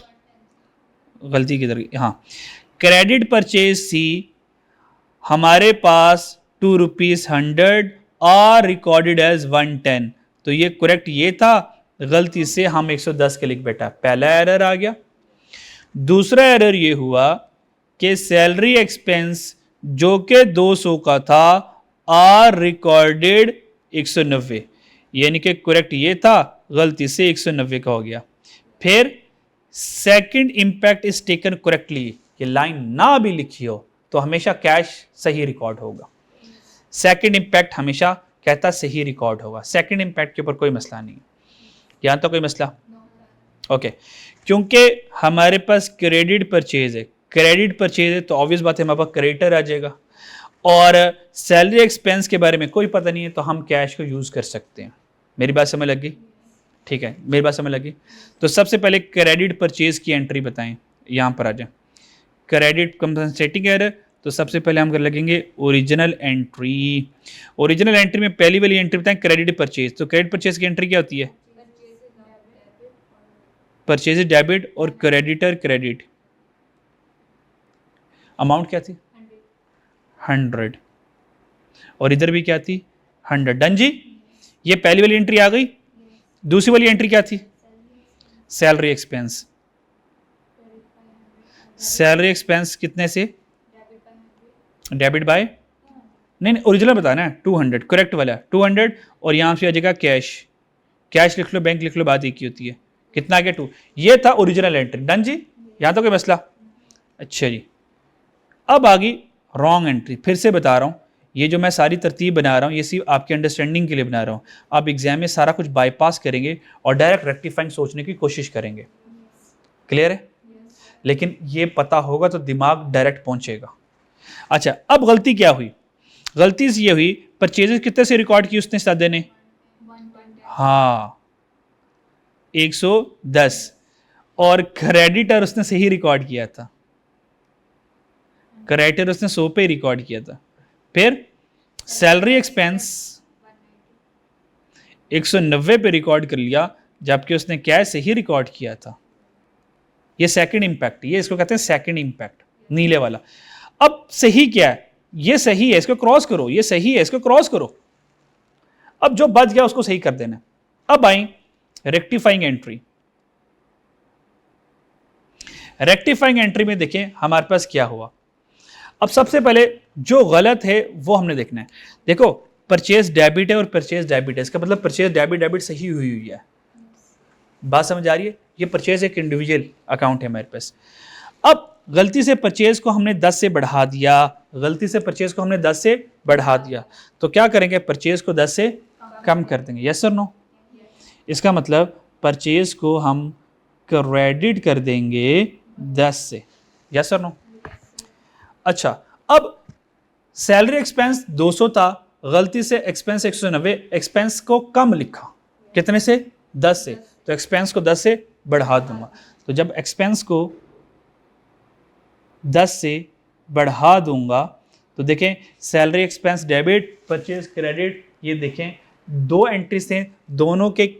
गलती किधर, हाँ, क्रेडिट परचेज सी हमारे पास ₹100 आर रिकॉर्डेड एज 110। तो ये करेक्ट ये था, गलती से हम 110 के लिख बैठा, पहला एरर आ गया। दूसरा एरर ये हुआ कि सैलरी एक्सपेंस जो कि 200 का था आर रिकॉर्डेड 190, यानी कि करेक्ट ये था, गलती से 190 का हो गया। फिर second impact is taken correctly, ये लाइन ना भी लिखी हो तो हमेशा कैश सही रिकॉर्ड होगा। सेकंड इंपैक्ट हमेशा कहता सही रिकॉर्ड होगा। सेकंड इंपैक्ट के ऊपर कोई मसला नहीं है, यहां तो कोई मसला, ओके। क्योंकि हमारे पास क्रेडिट परचेज है, तो ऑब्वियस बात है हमारे पास क्रेडिटर आ जाएगा, और सैलरी एक्सपेंस के बारे में कोई पता नहीं है, तो हम कैश को यूज कर सकते हैं। मेरी बात समझ लगी, ठीक है, मेरी बात समझ लगी। तो सबसे पहले क्रेडिट परचेज की एंट्री बताएं, यहां पर आ जाए। क्रेडिट कंपनसेटिंग एरर, तो सबसे पहले हम कर लगेंगे ओरिजिनल एंट्री। ओरिजिनल एंट्री में पहली वाली एंट्री बताएं क्रेडिट परचेज। तो क्रेडिट परचेज की एंट्री क्या होती है? परचेज डेबिट और क्रेडिटर क्रेडिट। अमाउंट क्या थी? 100। और इधर भी क्या थी? 100। डन जी। ये पहली वाली एंट्री आ गई। दूसरी वाली एंट्री क्या थी? Salary expense. सैलरी एक्सपेंस कितने से? डेबिट बाय, नहीं ओरिजिनल बताना है 200, करेक्ट वाला 200। और यहाँ से आ जाएगा कैश। कैश लिख लो, बैंक लिख लो, बात एक ही होती है। कितना आ गया? 2। ये था ओरिजिनल एंट्री। डन जी। यहाँ तो कोई मसला? अच्छा जी। अब आ गई रॉन्ग एंट्री। फिर से बता रहा हूँ, ये जो मैं सारी तरतीब बना रहा हूँ ये सिर्फ आपके अंडरस्टैंडिंग के लिए बना रहा हूँ। आप एग्जाम में सारा कुछ बाईपास करेंगे और डायरेक्ट रेक्टिफाइंग सोचने की कोशिश करेंगे। क्लियर है? लेकिन ये पता होगा तो दिमाग डायरेक्ट पहुंचेगा। अच्छा, अब गलती क्या हुई? गलती ये हुई, परचेजेस कितने से रिकॉर्ड की उसने सादे ने? हाँ 110। और क्रेडिटर उसने सही रिकॉर्ड किया था। क्रेडिटर उसने 100 पे रिकॉर्ड किया था। फिर सैलरी एक्सपेंस 190 पे रिकॉर्ड कर लिया, जबकि उसने क्या सही रिकॉर्ड किया था। ये सेकंड इंपैक्ट, ये इसको कहते हैं सेकंड इंपैक्ट, नीले वाला। अब सही क्या है? ये सही है, इसको क्रॉस करो। ये सही है, इसको क्रॉस करो। अब जो बच गया उसको सही कर देना। अब आई रेक्टिफाइंग एंट्री। रेक्टिफाइंग एंट्री में देखें हमारे पास क्या हुआ। अब सबसे पहले जो गलत है वो हमने देखना है। देखो परचेज डेबिट है और परचेज डेबिट है, इसका मतलब परचेज डेबिट डेबिट सही हुई है। बात समझ आ रही है? ये परचेज एक इंडिविजुअल अकाउंट है मेरे पास। अब गलती से परचेज को हमने 10 से बढ़ा दिया। गलती से परचेज को हमने 10 से बढ़ा दिया, तो क्या करेंगे? परचेज को 10 से कम कर देंगे। यस और नो? इसका मतलब परचेज को हम क्रेडिट कर देंगे 10 से। यस और नो? अच्छा, अब सैलरी एक्सपेंस 200 था, गलती से एक्सपेंस 190, एक्सपेंस को कम लिखा। कितने से? 10 से। तो एक्सपेंस को 10 से बढ़ा दूंगा। तो जब एक्सपेंस को 10 से बढ़ा दूंगा तो देखें salary expense debit, purchase credit, ये देखें दो एंट्रीज थे, दोनों के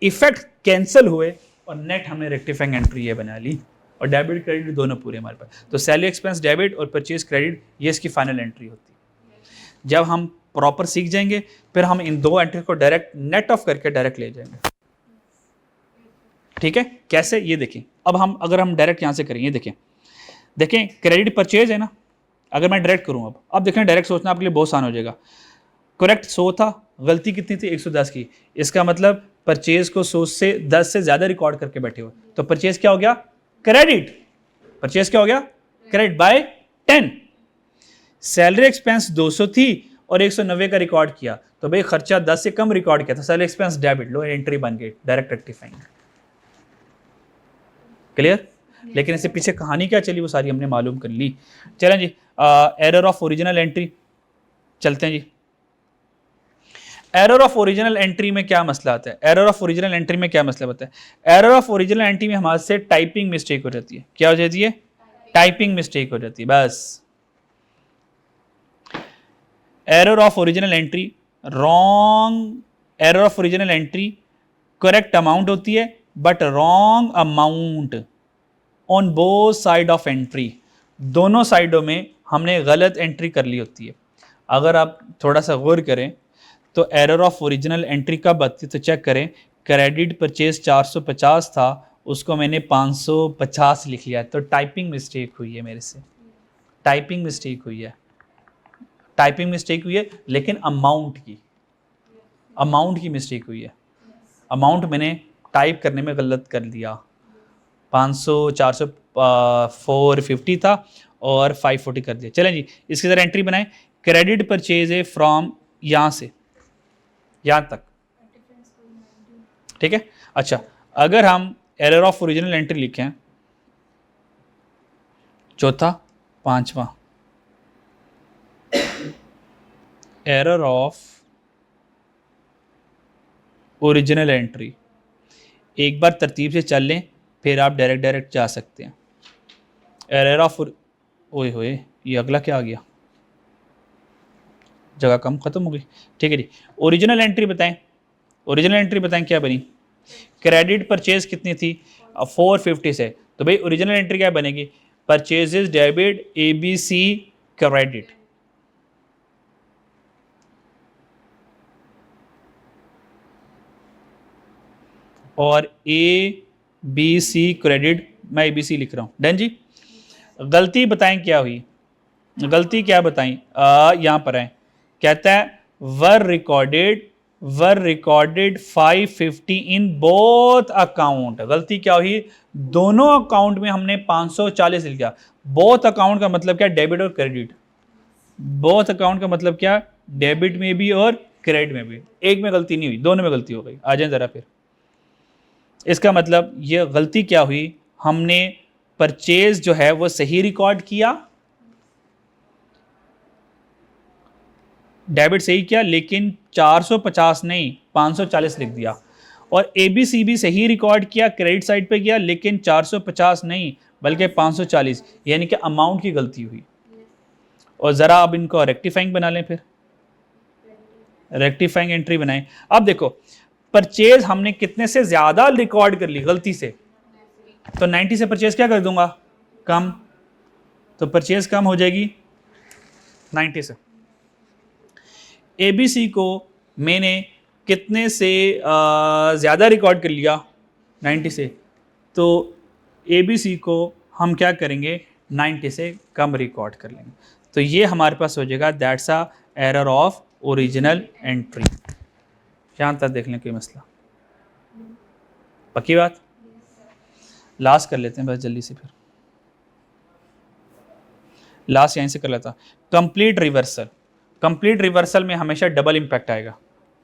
इफेक्ट कैंसिल हुए और नेट हमने रेक्टिफाइंग एंट्री ये बना ली। और डेबिट क्रेडिट दोनों पूरे हमारे पास। तो सैलरी एक्सपेंस डेबिट और परचेज क्रेडिट ये इसकी फाइनल एंट्री होती है। जब हम प्रॉपर सीख जाएंगे फिर हम इन दो एंट्री को डायरेक्ट नेट ऑफ करके डायरेक्ट ले जाएंगे। ठीक है? कैसे? ये देखें। अब हम अगर हम डायरेक्ट यहां से करें, ये देखें क्रेडिट परचेज है ना, अगर मैं डायरेक्ट करूं अब देखें डायरेक्ट सोचना आपके लिए बहुत आसान हो जाएगा। करेक्ट 100 था, गलती कितनी थी? 110 की। इसका मतलब परचेज को 100 से 10 से ज्यादा रिकॉर्ड करके बैठे हुए, तो परचेज क्या हो गया? क्रेडिट। परचेज क्या हो गया? Credit by 10। सैलरी एक्सपेंस 200 थी और 190 का रिकॉर्ड किया, तो भाई खर्चा 10 से कम रिकॉर्ड किया था, सैलरी एक्सपेंस डेबिट, लो एंट्री बन गई डायरेक्ट रेक्टिफाइंग। क्लियर? लेकिन इससे पीछे कहानी क्या चली वो सारी हमने मालूम कर ली। चलें जी, एरर ऑफ ओरिजिनल एंट्री चलते हैं जी। एरर ऑफ ओरिजिनल एंट्री में क्या मसला आता है? एरर ऑफ ओरिजिनल एंट्री में क्या मसला होता है? एरर ऑफ ओरिजिनल एंट्री में हमारे से टाइपिंग मिस्टेक हो जाती है। क्या हो जाती है? टाइपिंग मिस्टेक हो जाती है, बस। Error of original entry wrong, error of original entry correct amount होती है but wrong amount on both side of entry. दोनों साइडों में हमने गलत एंट्री कर ली होती है। अगर आप थोड़ा सा गौर करें तो एरर ऑफ ओरिजिनल एंट्री कब आती है? तो चेक करें, क्रेडिट परचेज 450 था, उसको मैंने 550 लिख लिया, तो टाइपिंग मिस्टेक हुई है मेरे से। टाइपिंग मिस्टेक हुई है, टाइपिंग मिस्टेक हुई है, लेकिन अमाउंट की मिस्टेक हुई है। अमाउंट मैंने टाइप करने में गलत कर दिया। 500 400 450 था और 540 कर दिया। चलें जी, इसकी तरह एंट्री बनाएं। क्रेडिट परचेज है फ्रॉम यहाँ से यहाँ तक। ठीक है? अच्छा, अगर हम एरर ऑफ ओरिजिनल एंट्री लिखें, चौथा पांचवा, एरर ऑफ ओरिजिनल एंट्री, एक बार तरतीब से चल लें फिर आप डायरेक्ट जा सकते हैं। एरर ऑफ, ओए होए, ये अगला क्या आ गया, जगह कम खत्म हो गई। ठीक है जी, ओरिजिनल एंट्री बताएं, ओरिजिनल एंट्री बताएं क्या बनी। क्रेडिट परचेज कितनी थी 450 से, तो भाई ओरिजिनल एंट्री क्या बनेगी, परचेजेस डेबिट ABC क्रेडिट, और ABC क्रेडिट, मैं ABC लिख रहा हूं, डन जी। गलती बताएं क्या हुई, गलती क्या बताएं, यहां पर है, कहता है वर रिकॉर्डेड 550 इन बोथ अकाउंट। गलती क्या हुई, दोनों अकाउंट में हमने 540 लिख दिया। बोथ अकाउंट का मतलब क्या, डेबिट और क्रेडिट। बोथ अकाउंट का मतलब क्या, डेबिट में भी और क्रेडिट में भी। एक में गलती नहीं हुई, दोनों में गलती हो गई। आ जाए जरा फिर, इसका मतलब ये गलती क्या हुई, हमने परचेज जो है वो सही रिकॉर्ड किया, डेबिट सही किया, लेकिन 450 नहीं 540 लिख दिया। और ABC भी सही रिकॉर्ड किया, क्रेडिट साइड पे किया, लेकिन 450 नहीं बल्कि 540, यानी कि अमाउंट की गलती हुई। और ज़रा अब इनको रेक्टिफाइंग बना लें, फिर रेक्टिफाइंग एंट्री बनाएं। अब देखो परचेज हमने कितने से ज़्यादा रिकॉर्ड कर ली गलती से, तो 90 से परचेज क्या कर दूंगा, कम, तो परचेज कम हो जाएगी 90 से। ABC को मैंने कितने से ज़्यादा रिकॉर्ड कर लिया, 90 से, तो ABC को हम क्या करेंगे, 90 से कम रिकॉर्ड कर लेंगे। तो ये हमारे पास हो जाएगा that's a error of original entry. यहाँ तक देख लें कोई मसला, पक्की बात। लास्ट कर लेते हैं बस जल्दी से, फिर लास्ट यहीं से कर लेता। कंप्लीट रिवर्सल, कंप्लीट रिवर्सल में हमेशा डबल इम्पैक्ट आएगा,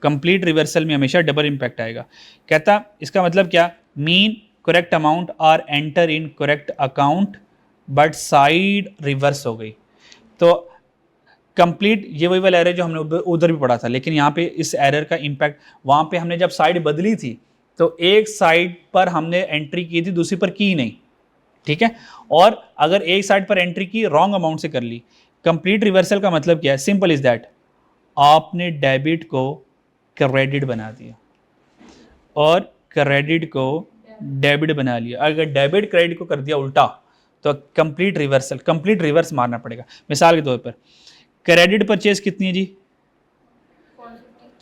कंप्लीट रिवर्सल में हमेशा डबल इम्पैक्ट आएगा। कहता इसका मतलब क्या, mean correct amount are enter in correct account but side reverse हो गई। तो कंप्लीट ये वही वाला एरर जो हमने उधर भी पढ़ा था, लेकिन यहाँ पे इस एरर का इम्पैक्ट, वहाँ पे हमने जब साइड बदली थी तो एक साइड पर हमने एंट्री की थी, दूसरी पर की नहीं, ठीक है। और अगर एक साइड पर एंट्री की रॉन्ग अमाउंट से कर ली। कंप्लीट रिवर्सल का मतलब क्या है, सिंपल इज दैट, आपने डेबिट को क्रेडिट बना दिया और क्रेडिट को डेबिट बना लिया। अगर डेबिट क्रेडिट को कर दिया उल्टा, तो कंप्लीट रिवर्सल, कंप्लीट रिवर्स मारना पड़ेगा। मिसाल के तौर पर क्रेडिट परचेज कितनी है जी,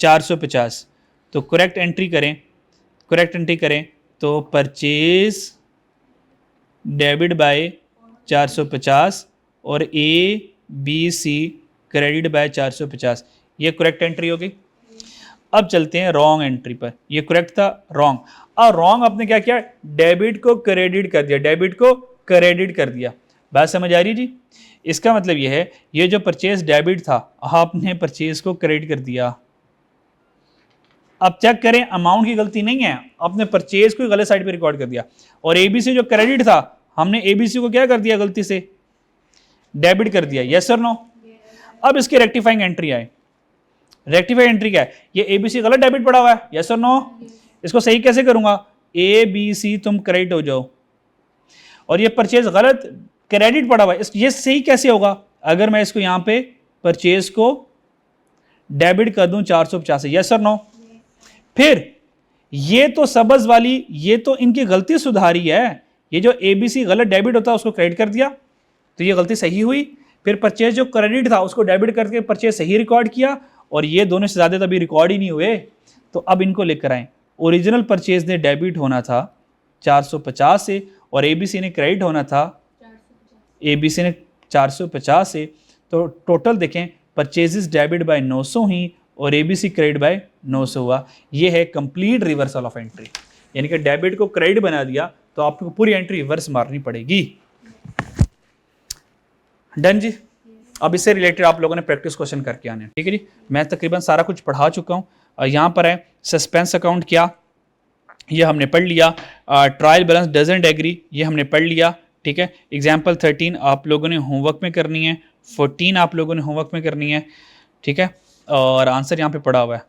450, तो करेक्ट एंट्री करें, करेक्ट एंट्री करें तो परचेज डेबिट बाय 450 और ABC क्रेडिट बाय 450, ये करेक्ट एंट्री होगी। अब चलते हैं रॉन्ग एंट्री पर, ये करेक्ट था, रॉन्ग। और रॉन्ग आपने क्या किया, डेबिट को क्रेडिट कर दिया, डेबिट को क्रेडिट कर दिया। बात समझ आ रही है जी। इसका मतलब ये है, ये जो परचेज डेबिट था आपने परचेज को क्रेडिट कर दिया। अब चेक करें, अमाउंट की गलती नहीं है, आपने परचेज को गलत साइड पे रिकॉर्ड कर दिया। और ABC जो क्रेडिट था, हमने ABC को क्या कर दिया, गलती से डेबिट कर दिया। यस और नो। अब इसकी रेक्टिफाइंग एंट्री आए, रेक्टिफाइंग एंट्री क्या है, ये ABC गलत डेबिट पड़ा हुआ है, यस और नो। इसको सही कैसे करूंगा, ABC तुम क्रेडिट हो जाओ, और ये परचेज गलत क्रेडिट पड़ा हुआ है, ये सही कैसे होगा, अगर मैं इसको यहां पे परचेज को डेबिट कर दूं 450 से, यस और नो। फिर ये तो सबज वाली, ये तो इनकी गलती सुधारी है, ये जो ABC गलत डेबिट होता है उसको क्रेडिट कर दिया, तो ये गलती सही हुई। फिर परचेज जो क्रेडिट था उसको डेबिट करके परचेज सही रिकॉर्ड किया, और ये दोनों से ज़्यादा तभी रिकॉर्ड ही नहीं हुए। तो अब इनको लेकर आए, ओरिजिनल परचेज ने डेबिट होना था 450 से, और ABC ने क्रेडिट होना था, ABC ने 450 से। तो टोटल देखें, परचेजेस डेबिट बाय 900 ही और ABC क्रेडिट बाय 900 हुआ। ये है कंप्लीट रिवर्सल ऑफ एंट्री, यानी कि डेबिट को क्रेडिट बना दिया तो आपको पूरी एंट्री रिवर्स मारनी पड़ेगी। डन जी। अब इससे रिलेटेड आप लोगों ने प्रैक्टिस क्वेश्चन करके आने, ठीक है जी। मैं तकरीबन सारा कुछ पढ़ा चुका हूँ। और यहाँ पर है सस्पेंस अकाउंट क्या, ये हमने पढ़ लिया। ट्रायल बैलेंस डजंट एग्री, ये हमने पढ़ लिया, ठीक है। एग्जाम्पल 13 आप लोगों ने होमवर्क में करनी है, 14 आप लोगों ने होमवर्क में करनी है, ठीक है। और आंसर यहाँ पे पड़ा हुआ है।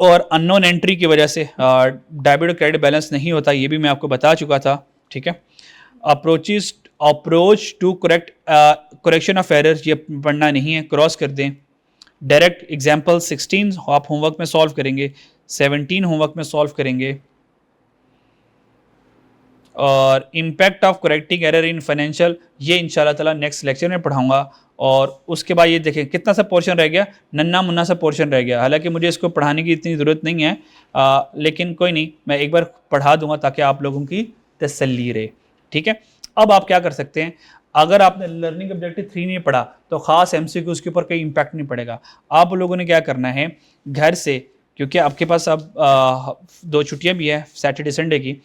और अननोन एंट्री की वजह से डेबिट और क्रेडिट बैलेंस नहीं होता, ये भी मैं आपको बता चुका था, ठीक है। Approach to correction of errors, ये पढ़ना नहीं है, क्रॉस कर दें। डायरेक्ट एग्जाम्पल 16 आप होमवर्क में सॉल्व करेंगे, 17 होमवर्क में सॉल्व करेंगे। और impact of correcting error in financial, ये इंशाल्लाह ताला नेक्स्ट लेक्चर में पढ़ाऊंगा। और उसके बाद ये देखें कितना सा पोर्शन रह गया, नन्ना मुन्ना सा पोर्शन रह गया। हालांकि मुझे इसको पढ़ाने की इतनी ज़रूरत नहीं है, लेकिन कोई नहीं, मैं एक बार पढ़ा दूंगा ताकि आप लोगों की तसल्ली रहे। ठीक है, अब आप क्या कर सकते हैं, अगर आपने लर्निंग ऑब्जेक्टिव 3 नहीं पढ़ा तो ख़ास MCQ उसके ऊपर कोई इम्पैक्ट नहीं पड़ेगा। आप लोगों ने क्या करना है, घर से, क्योंकि आपके पास अब 2 छुट्टियां भी है सैटरडे संडे की,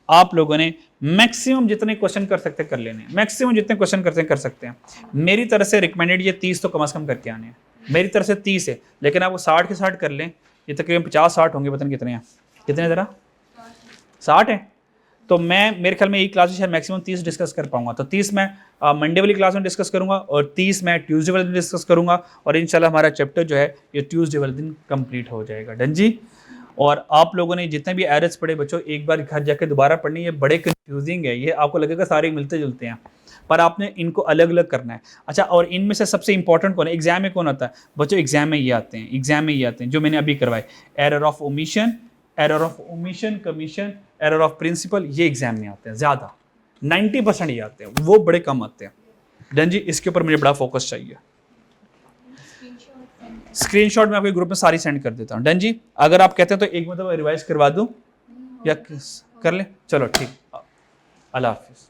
आप लोगों ने मैक्सिमम जितने क्वेश्चन कर सकते हैं कर लेने, मैक्सिमम जितने क्वेश्चन कर सकते हैं। मेरी तरफ से रिकमेंडेड ये 30 तो कम से कम करके आने हैं, मेरी तरफ से 30 है, लेकिन आप वो 60 के 60 कर लें, ये तकरीबन 50-60 होंगे, पता नहीं कितने हैं, कितने ज़रा 60 है। तो मैं मेरे ख्याल में एक क्लास में शायद मैक्सिमम 30 डिस्कस कर पाऊंगा। तो 30 मैं मंडे वाली क्लास में डिस्कस करूंगा और 30 मैं ट्यूसडे वाले दिन डिस्कस करूंगा, और इंशाल्लाह हमारा चैप्टर जो है ये ट्यूसडे वाले दिन कंप्लीट हो जाएगा। डन जी। और आप लोगों ने जितने भी एरर्स पढ़े बच्चों, एक बार घर जाके दोबारा पढ़नी, ये बड़े कंफ्यूजिंग है, ये आपको लगेगा सारे मिलते जुलते हैं, पर आपने इनको अलग अलग करना है। अच्छा, और इनमें से सबसे इंपॉर्टेंट कौन है, एग्जाम में कौन आता है बच्चों, एग्जाम में ये आते हैं, एग्जाम में ये आते हैं जो मैंने अभी करवाए, error of omission, commission, error of principle, ये एग्जाम में आते हैं ज़्यादा, 90% ये आते हैं, वो बड़े कम आते हैं। डन जी, इसके ऊपर मुझे बड़ा फोकस चाहिए। स्क्रीनशॉट मैं आपके ग्रुप में सारी सेंड कर देता हूँ। डन जी, अगर आप कहते हैं तो एक मतलब रिवाइज करवा दूँ या कर लें, चलो ठीक, अल्लाह हाफिज़।